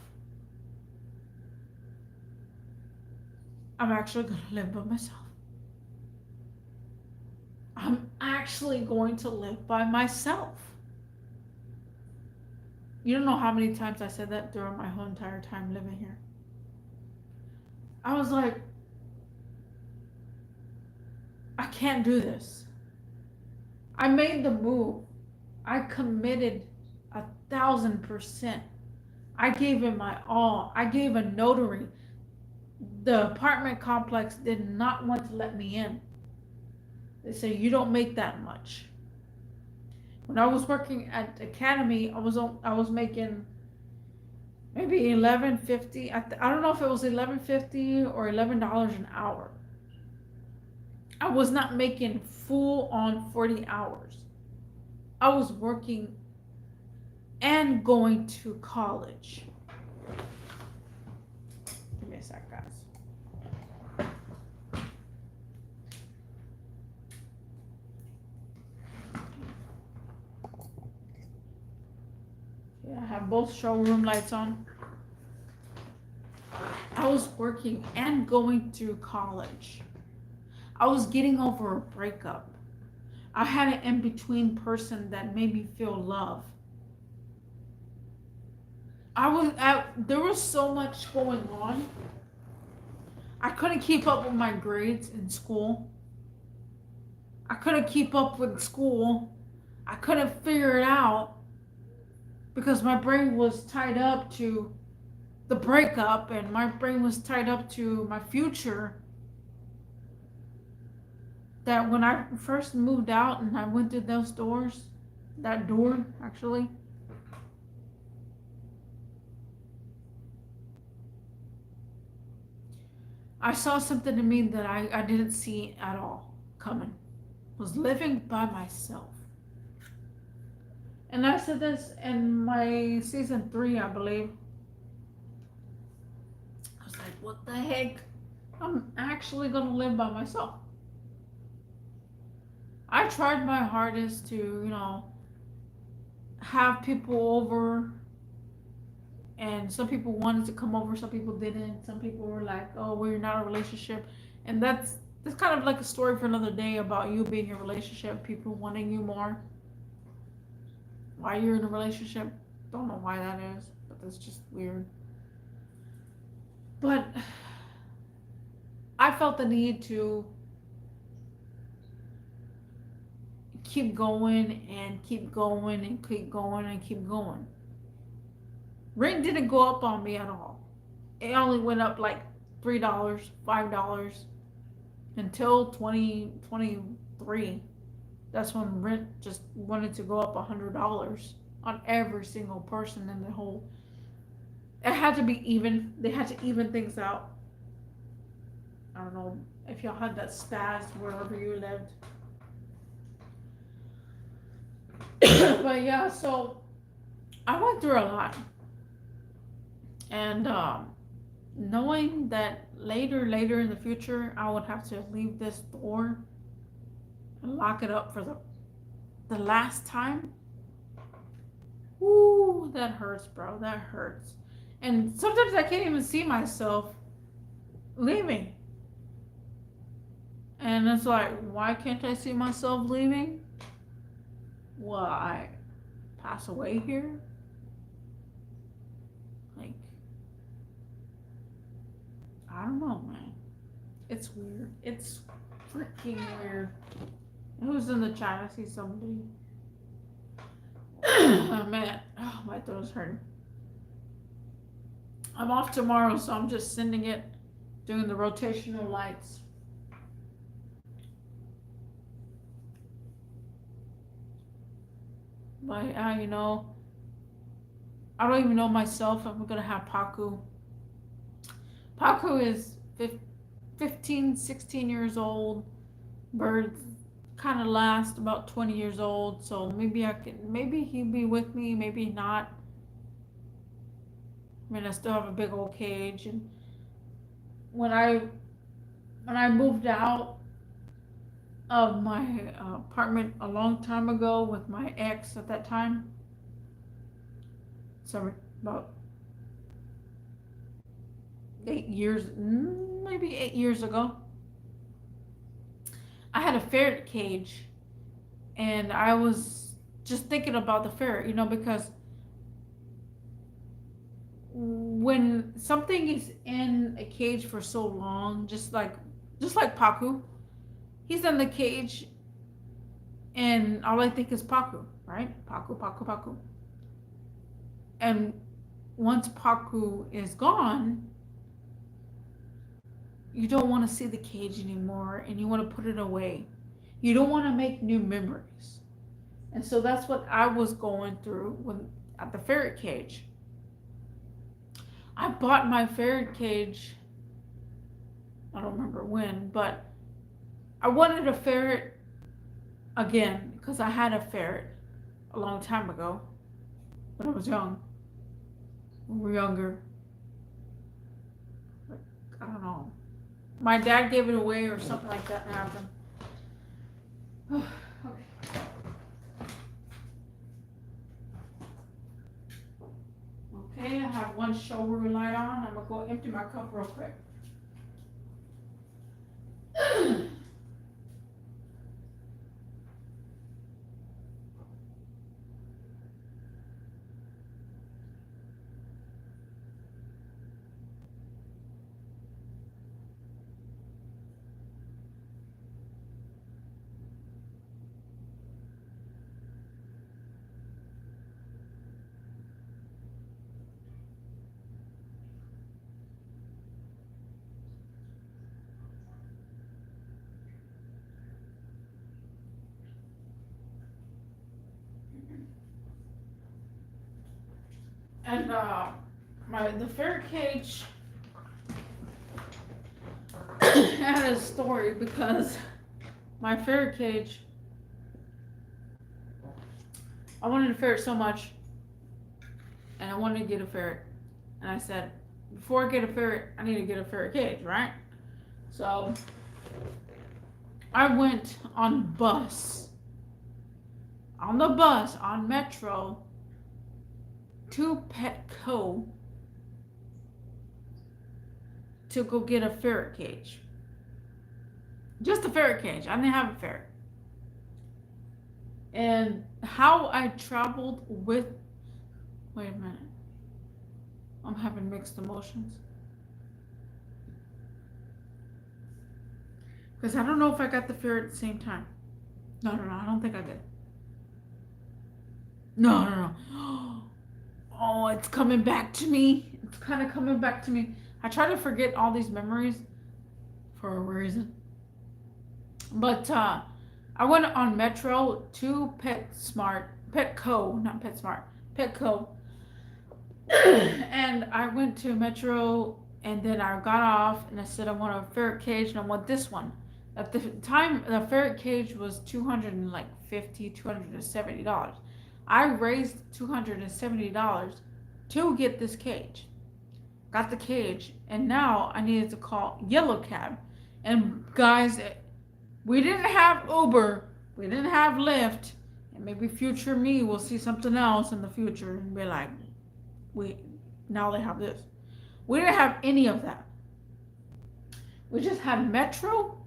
I'm actually gonna live by myself. I'm actually going to live by myself. You don't know how many times I said that during my whole entire time living here. I was like, I can't do this. I made the move. I committed 1,000%. I gave it my all. I gave a notary. The apartment complex did not want to let me in. They say you don't make that much. When I was working at Academy, I was making maybe $11.50. I don't know if it was $11.50 or $11 an hour. I was not making full on 40 hours. I was working and going to college. Give me a sec, guys. Yeah, I have both showroom lights on. I was working and going to college. I was getting over a breakup. I had an in-between person that made me feel love. There was so much going on. I couldn't keep up with my grades in school. I couldn't keep up with school. I couldn't figure it out because my brain was tied up to the breakup and my brain was tied up to my future. That when I first moved out and I went through those doors, that door actually, I saw something in me that I didn't see at all coming. Was living by myself. And I said this in my season 3, I believe. I was like, what the heck? I'm actually gonna live by myself. I tried my hardest to, have people over, and some people wanted to come over, some people didn't. Some people were like, "Oh, we're not in a relationship," and that's kind of like a story for another day about you being in a relationship, people wanting you more. Why you're in a relationship, don't know why that is, but that's just weird. But I felt the need to keep going and keep going and keep going and keep going. Rent didn't go up on me at all. It only went up like $3, $5 until 2023. That's when rent just wanted to go up $100 on every single person in the whole. It had to be even. They had to even things out. I don't know if y'all had that spaz wherever you lived. But yeah, so I went through a lot. And knowing that later in the future, I would have to leave this door and lock it up for the last time. Ooh, that hurts, bro. That hurts. And sometimes I can't even see myself leaving. And it's like, why can't I see myself leaving? Will I pass away here? Like, I don't know, man. It's weird. It's freaking weird. Who's in the chat? I see somebody. Oh, man. Oh, my throat's hurting. I'm off tomorrow, so I'm just sending it, doing the rotational lights. But, I don't even know myself if I'm going to have Paku. Paku is 15, 16 years old. Birds kind of last about 20 years old, so maybe he'll be with me, maybe not. I mean, I still have a big old cage, and when I moved out of my apartment a long time ago with my ex at that time, so about 8 years, maybe 8 years ago, I had a ferret cage, and I was just thinking about the ferret, because when something is in a cage for so long, just like Paku, he's in the cage, and all I think is Paku, right? Paku, Paku, Paku. And once Paku is gone, you don't want to see the cage anymore, and you want to put it away. You don't want to make new memories. And so that's what I was going through at the ferret cage. I bought my ferret cage, I don't remember when, but I wanted a ferret again because I had a ferret a long time ago when I was young. When we were younger. Like, I don't know. My dad gave it away or something like that happened. Okay, I have one shoulder light on. I'm gonna go empty my cup real quick. And the ferret cage, had a story because my ferret cage, I wanted a ferret so much, and I wanted to get a ferret. And I said, before I get a ferret, I need to get a ferret cage, right? So I went on the bus, on Metro, to Petco to go get a ferret cage. Just a ferret cage. I didn't have a ferret. And how I traveled with, wait a minute. I'm having mixed emotions. Because I don't know if I got the ferret at the same time. No, I don't think I did. No. Oh, it's coming back to me. It's kind of coming back to me. I try to forget all these memories for a reason. But I went on Metro to Petco, not PetSmart, Petco. And I went to Metro, and then I got off and I said I want a ferret cage and I want this one. At the time, the ferret cage was $270. I raised $270 to get this cage. Got the cage, and now I needed to call Yellow Cab. And guys, we didn't have Uber, we didn't have Lyft, and maybe future me will see something else in the future and be like, now they have this. We didn't have any of that. We just had Metro,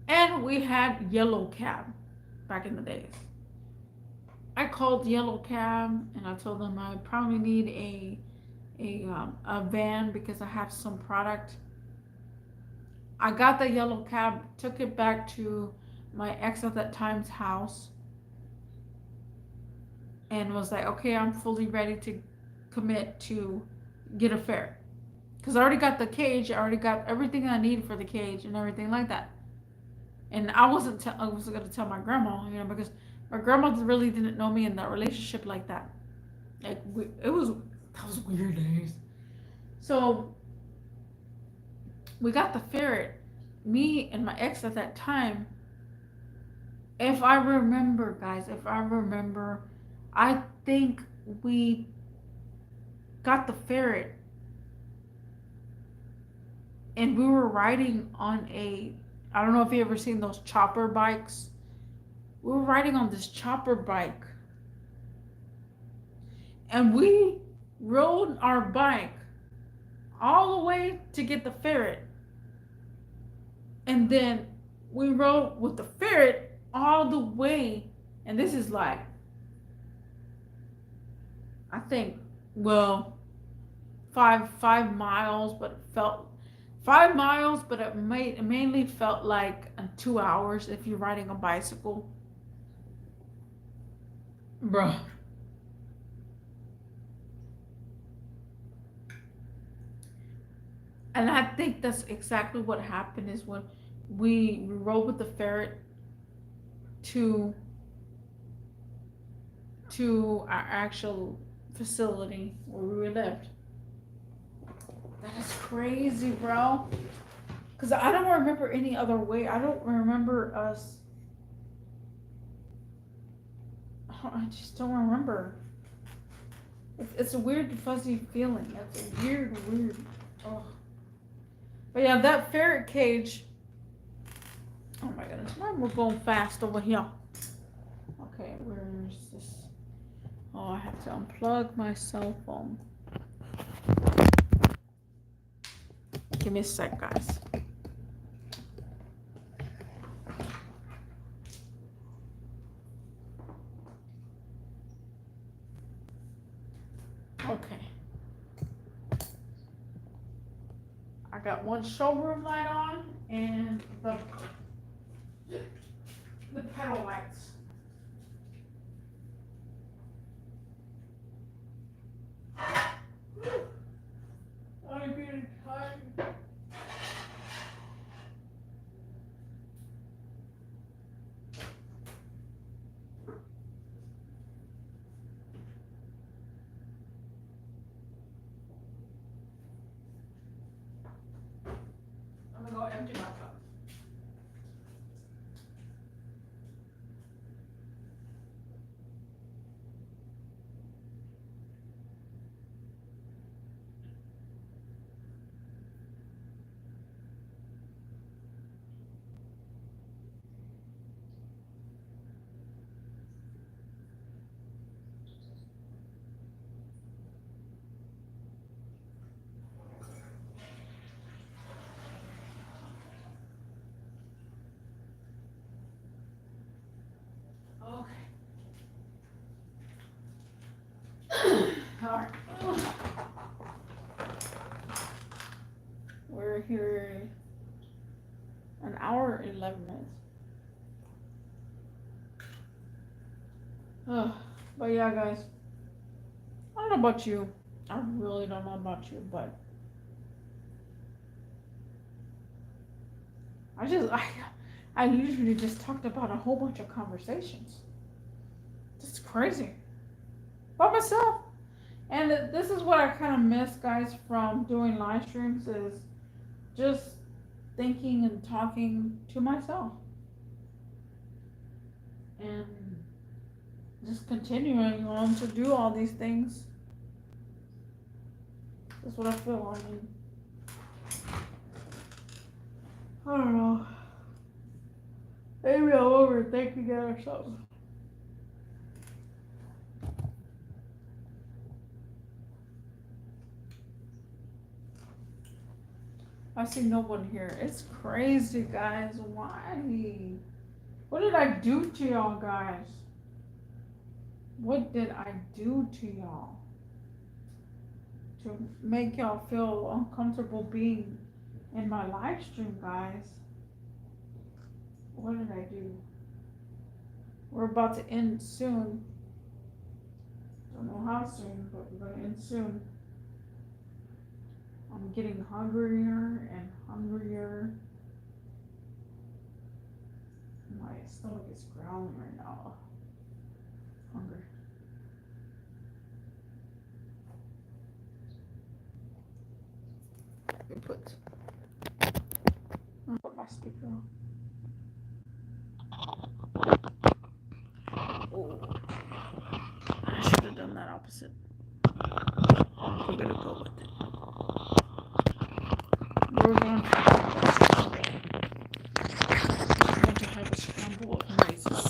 and we had Yellow Cab back in the days. I called Yellow Cab and I told them I probably need a van because I have some product. I got the Yellow Cab, took it back to my ex at that time's house, and was like, okay, I'm fully ready to commit to get a ferret. Because I already got the cage, I already got everything I need for the cage and everything like that. And I wasn't going to tell my grandma, because my grandma really didn't know me in that relationship like that. Like, that was weird days. So we got the ferret, me and my ex at that time. If I remember, guys, I think we got the ferret and we were riding on I don't know if you ever seen those chopper bikes. We were riding on this chopper bike, and we rode our bike all the way to get the ferret, and then we rode with the ferret all the way, and this is like, I think, well, five miles, but it felt 5 miles, but it mainly felt like 2 hours if you're riding a bicycle. Bruh. And I think that's exactly what happened is when we rode with the ferret to our actual facility where we lived. That is crazy, bro. Because I don't remember any other way. I don't remember us. I just don't remember. It's a weird, fuzzy feeling. It's a weird. Oh. But yeah, that ferret cage. Oh my goodness. Why we're going fast over here? Okay, where's this? Oh, I have to unplug my cell phone. Give me a sec, guys. Okay. I got one showroom light on and the pedal lights. I'm getting tired. I'm gonna go empty my cup. Okay. Alright. We're here an hour and 11 minutes. But yeah, guys. I don't know about you. I really don't know about you, but I literally just talked about a whole bunch of conversations. It's crazy. By myself. And this is what I kind of miss, guys, from doing live streams is just thinking and talking to myself. And just continuing on to do all these things. That's what I feel. I mean, I don't know. Maybe I'm overthinking it or something. I see no one here. It's crazy, guys. Why? What did I do to y'all, guys? What did I do to y'all? To make y'all feel uncomfortable being in my live stream, guys. What did I do? We're about to end soon. Don't know how soon, but we're gonna end soon. I'm getting hungrier and hungrier. My stomach is growling right now. Hungry. Put my speaker on. Oh, I should have done that opposite. We're gonna go with it. We're going to have a scramble of noises.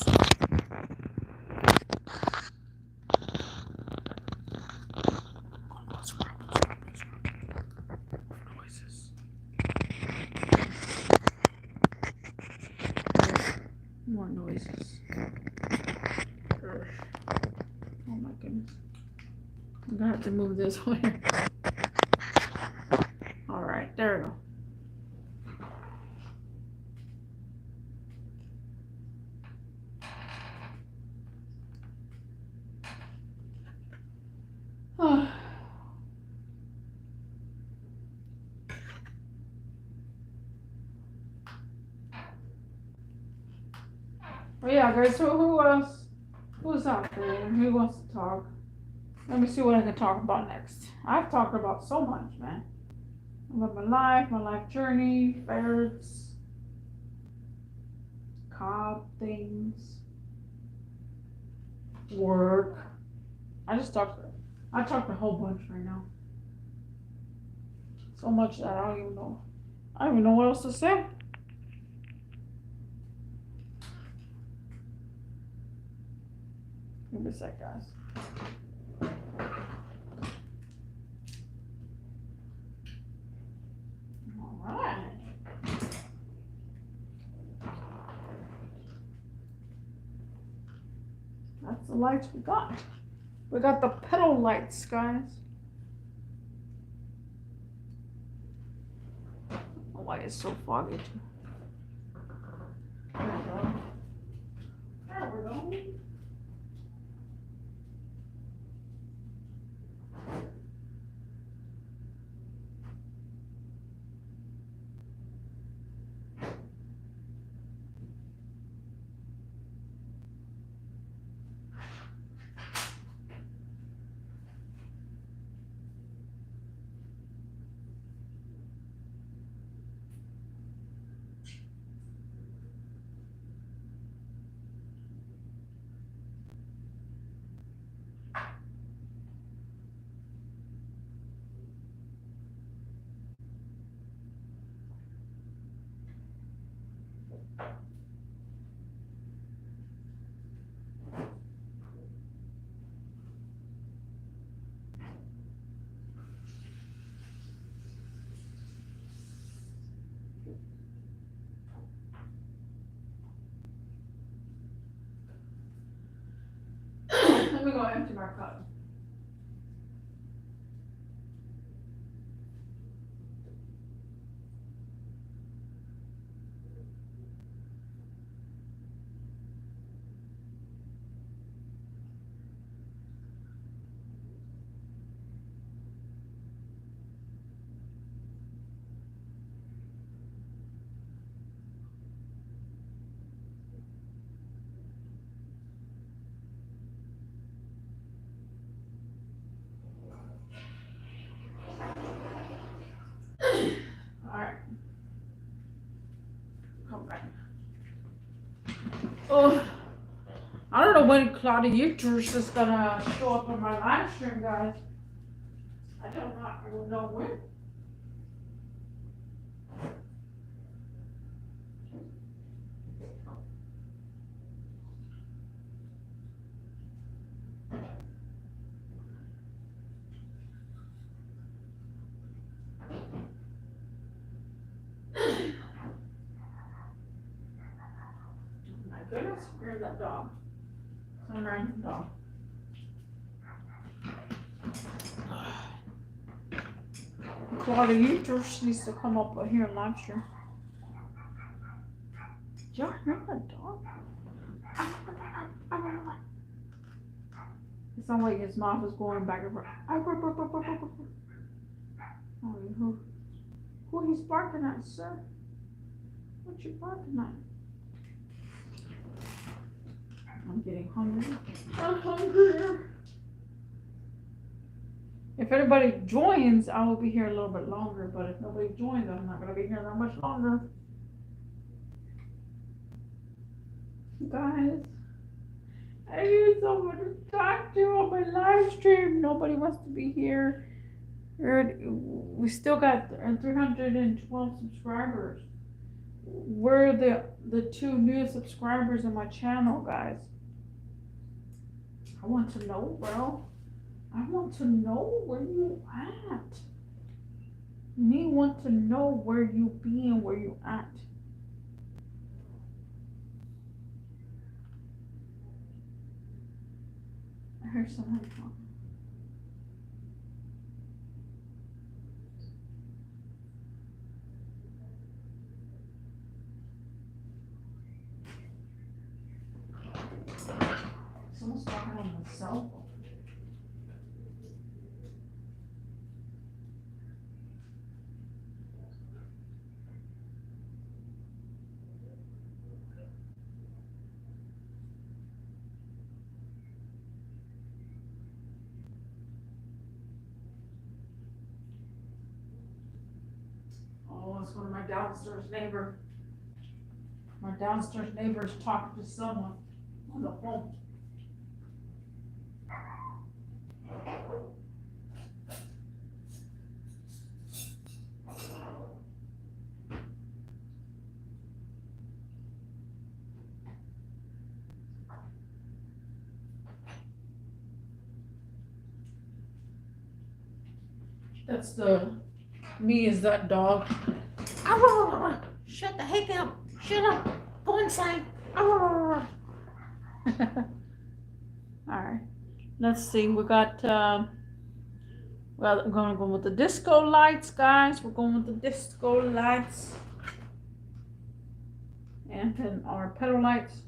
More noises. Oh my goodness. I'm gonna have to move this way. Alright, there we go. Well, yeah, guys, so who's out there and who wants to talk? Let me see what I can talk about next. I've talked about so much, man. About my life journey, ferrets, cob things, work. I talked a whole bunch right now. So much that I don't even know what else to say. Give me a sec, guys. Alright. That's the lights we got. We got the pedal lights, guys. I don't know why it's so foggy too. There we go. There we go. We're gonna empty my cup. Alright. Come back. Oh, I don't know when Claudia Eutrus is gonna show up on my live stream, guys. I don't know when. My goodness, where's that dog? Some random dog. Claudia Eutrus needs to come up here and live stream. Did y'all hear that dog? It sounds like his mouth is going back and forth. Oh, who he's barking at, sir? What you barking at? I'm getting hungry. I'm hungry. If everybody joins, I will be here a little bit longer, but if nobody joins, I'm not going to be here that much longer. Guys, I need someone to talk to on my live stream. Nobody wants to be here. We still got 312 subscribers. We're the 2 new subscribers in my channel, guys. I want to know, bro. I want to know where you at. Me want to know where you be and where you at. I heard someone talking. Someone's talking on the cell phone. Oh, it's one of my downstairs neighbor. My downstairs neighbor is talking to someone on the phone. That's me is that dog. Shut the heck up. Shut up. Go inside. Alright. Let's see. We got, well, we're going to go with the disco lights, guys. We're going with the disco lights. And then our pedal lights.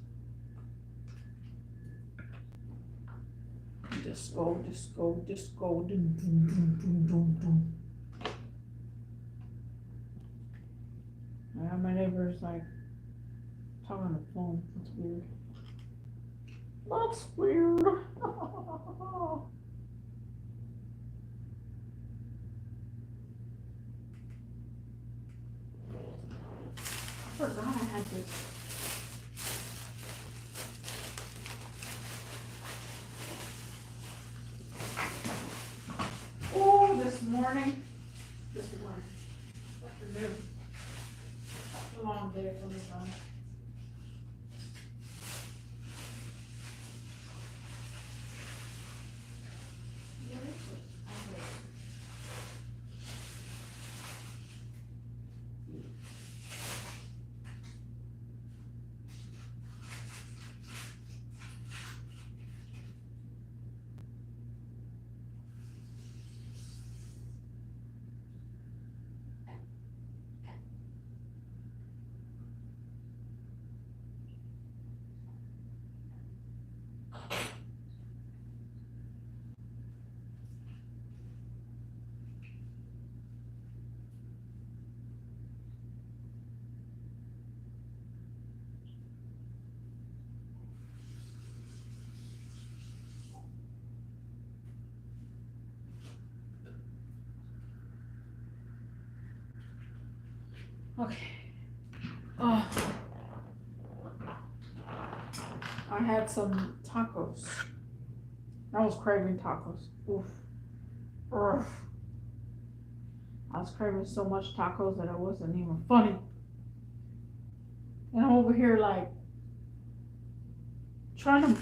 Disco, disco, disco. Dum, dum, dum, dum, dum, dum. My neighbor's like talking on the phone. That's weird. That's weird. I forgot I had this. Oh, this morning. Afternoon. It's a long day for me, son. Okay. Oh, I had some tacos. I was craving tacos. Oof. Urgh. I was craving so much tacos that it wasn't even funny. And I'm over here like trying to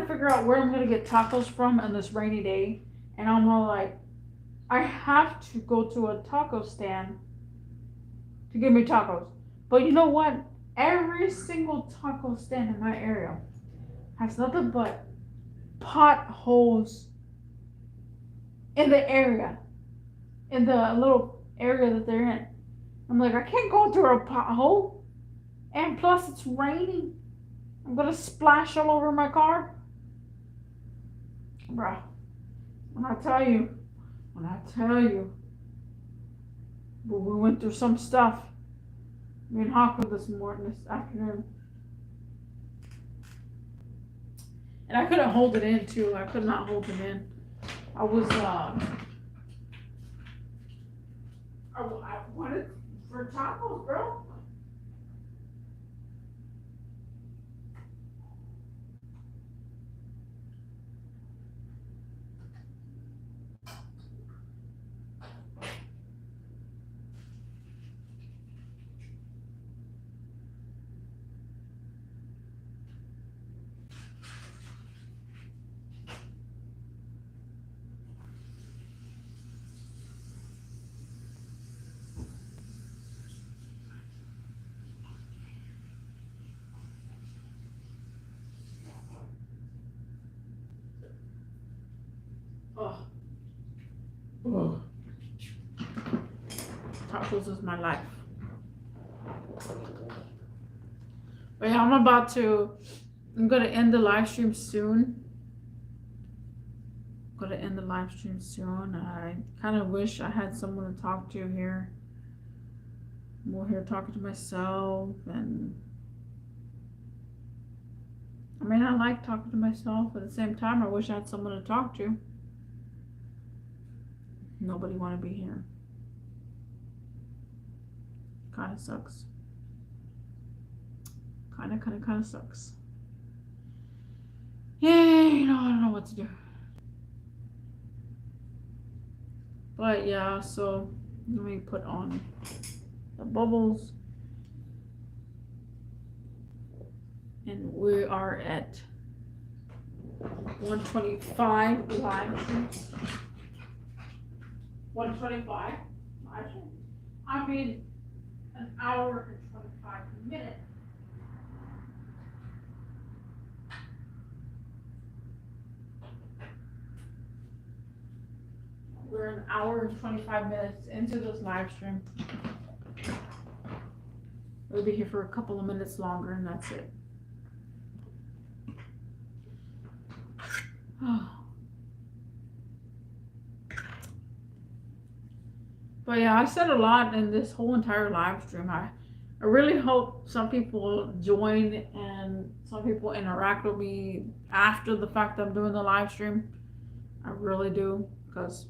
figure out where I'm gonna get tacos from on this rainy day. And I'm all like, I have to go to a taco stand to get me tacos. But you know what? Every single taco stand in my area has nothing but potholes in the area, in the little area that they're in. I'm like, I can't go through a pothole. And plus, it's raining. I'm gonna splash all over my car. Bruh, when I tell you, but we went through some stuff. Me and Hawkwood this afternoon. And I couldn't hold it in too. I could not hold it in. I was I wanted for tacos, bro. Oh. Oh. Tacos is my life. But yeah, I'm gonna end the live stream soon. I kind of wish I had someone to talk to here. I'm more here talking to myself, and I mean, I like talking to myself. At the same time, I wish I had someone to talk to. Nobody want to be here. Kind of sucks. Kind of sucks. Yeah, I don't know what to do. But yeah, so let me put on the bubbles. And we are at 125 live stream. 125 live stream. I mean, an hour and 25 minutes. We're an hour and 25 minutes into this live stream. We'll be here for a couple of minutes longer, and that's it. But yeah, I said a lot in this whole entire live stream. I really hope some people join and some people interact with me after the fact that I'm doing the live stream. I really do, because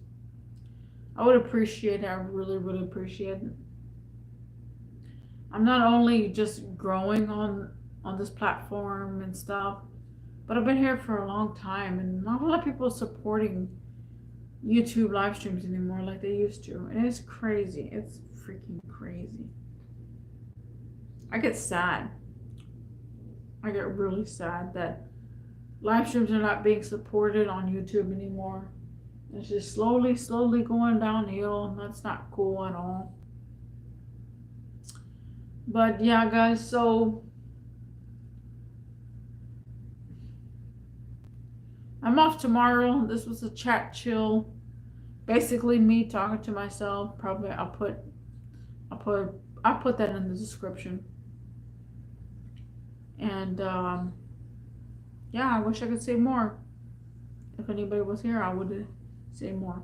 I would appreciate it. I really appreciate it. I'm not only just growing on this platform and stuff, but I've been here for a long time, and not a lot of people are supporting YouTube live streams anymore like they used to. And it's crazy. It's freaking crazy. I get sad. I get really sad that live streams are not being supported on YouTube anymore. It's just slowly going downhill, and that's not cool at all. But yeah, guys, so I'm off tomorrow. This was a chat chill. Basically me talking to myself. Probably I'll put that in the description. And yeah, I wish I could say more. If anybody was here, I would say more.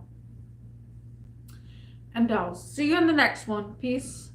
And I'll see you in the next one. Peace.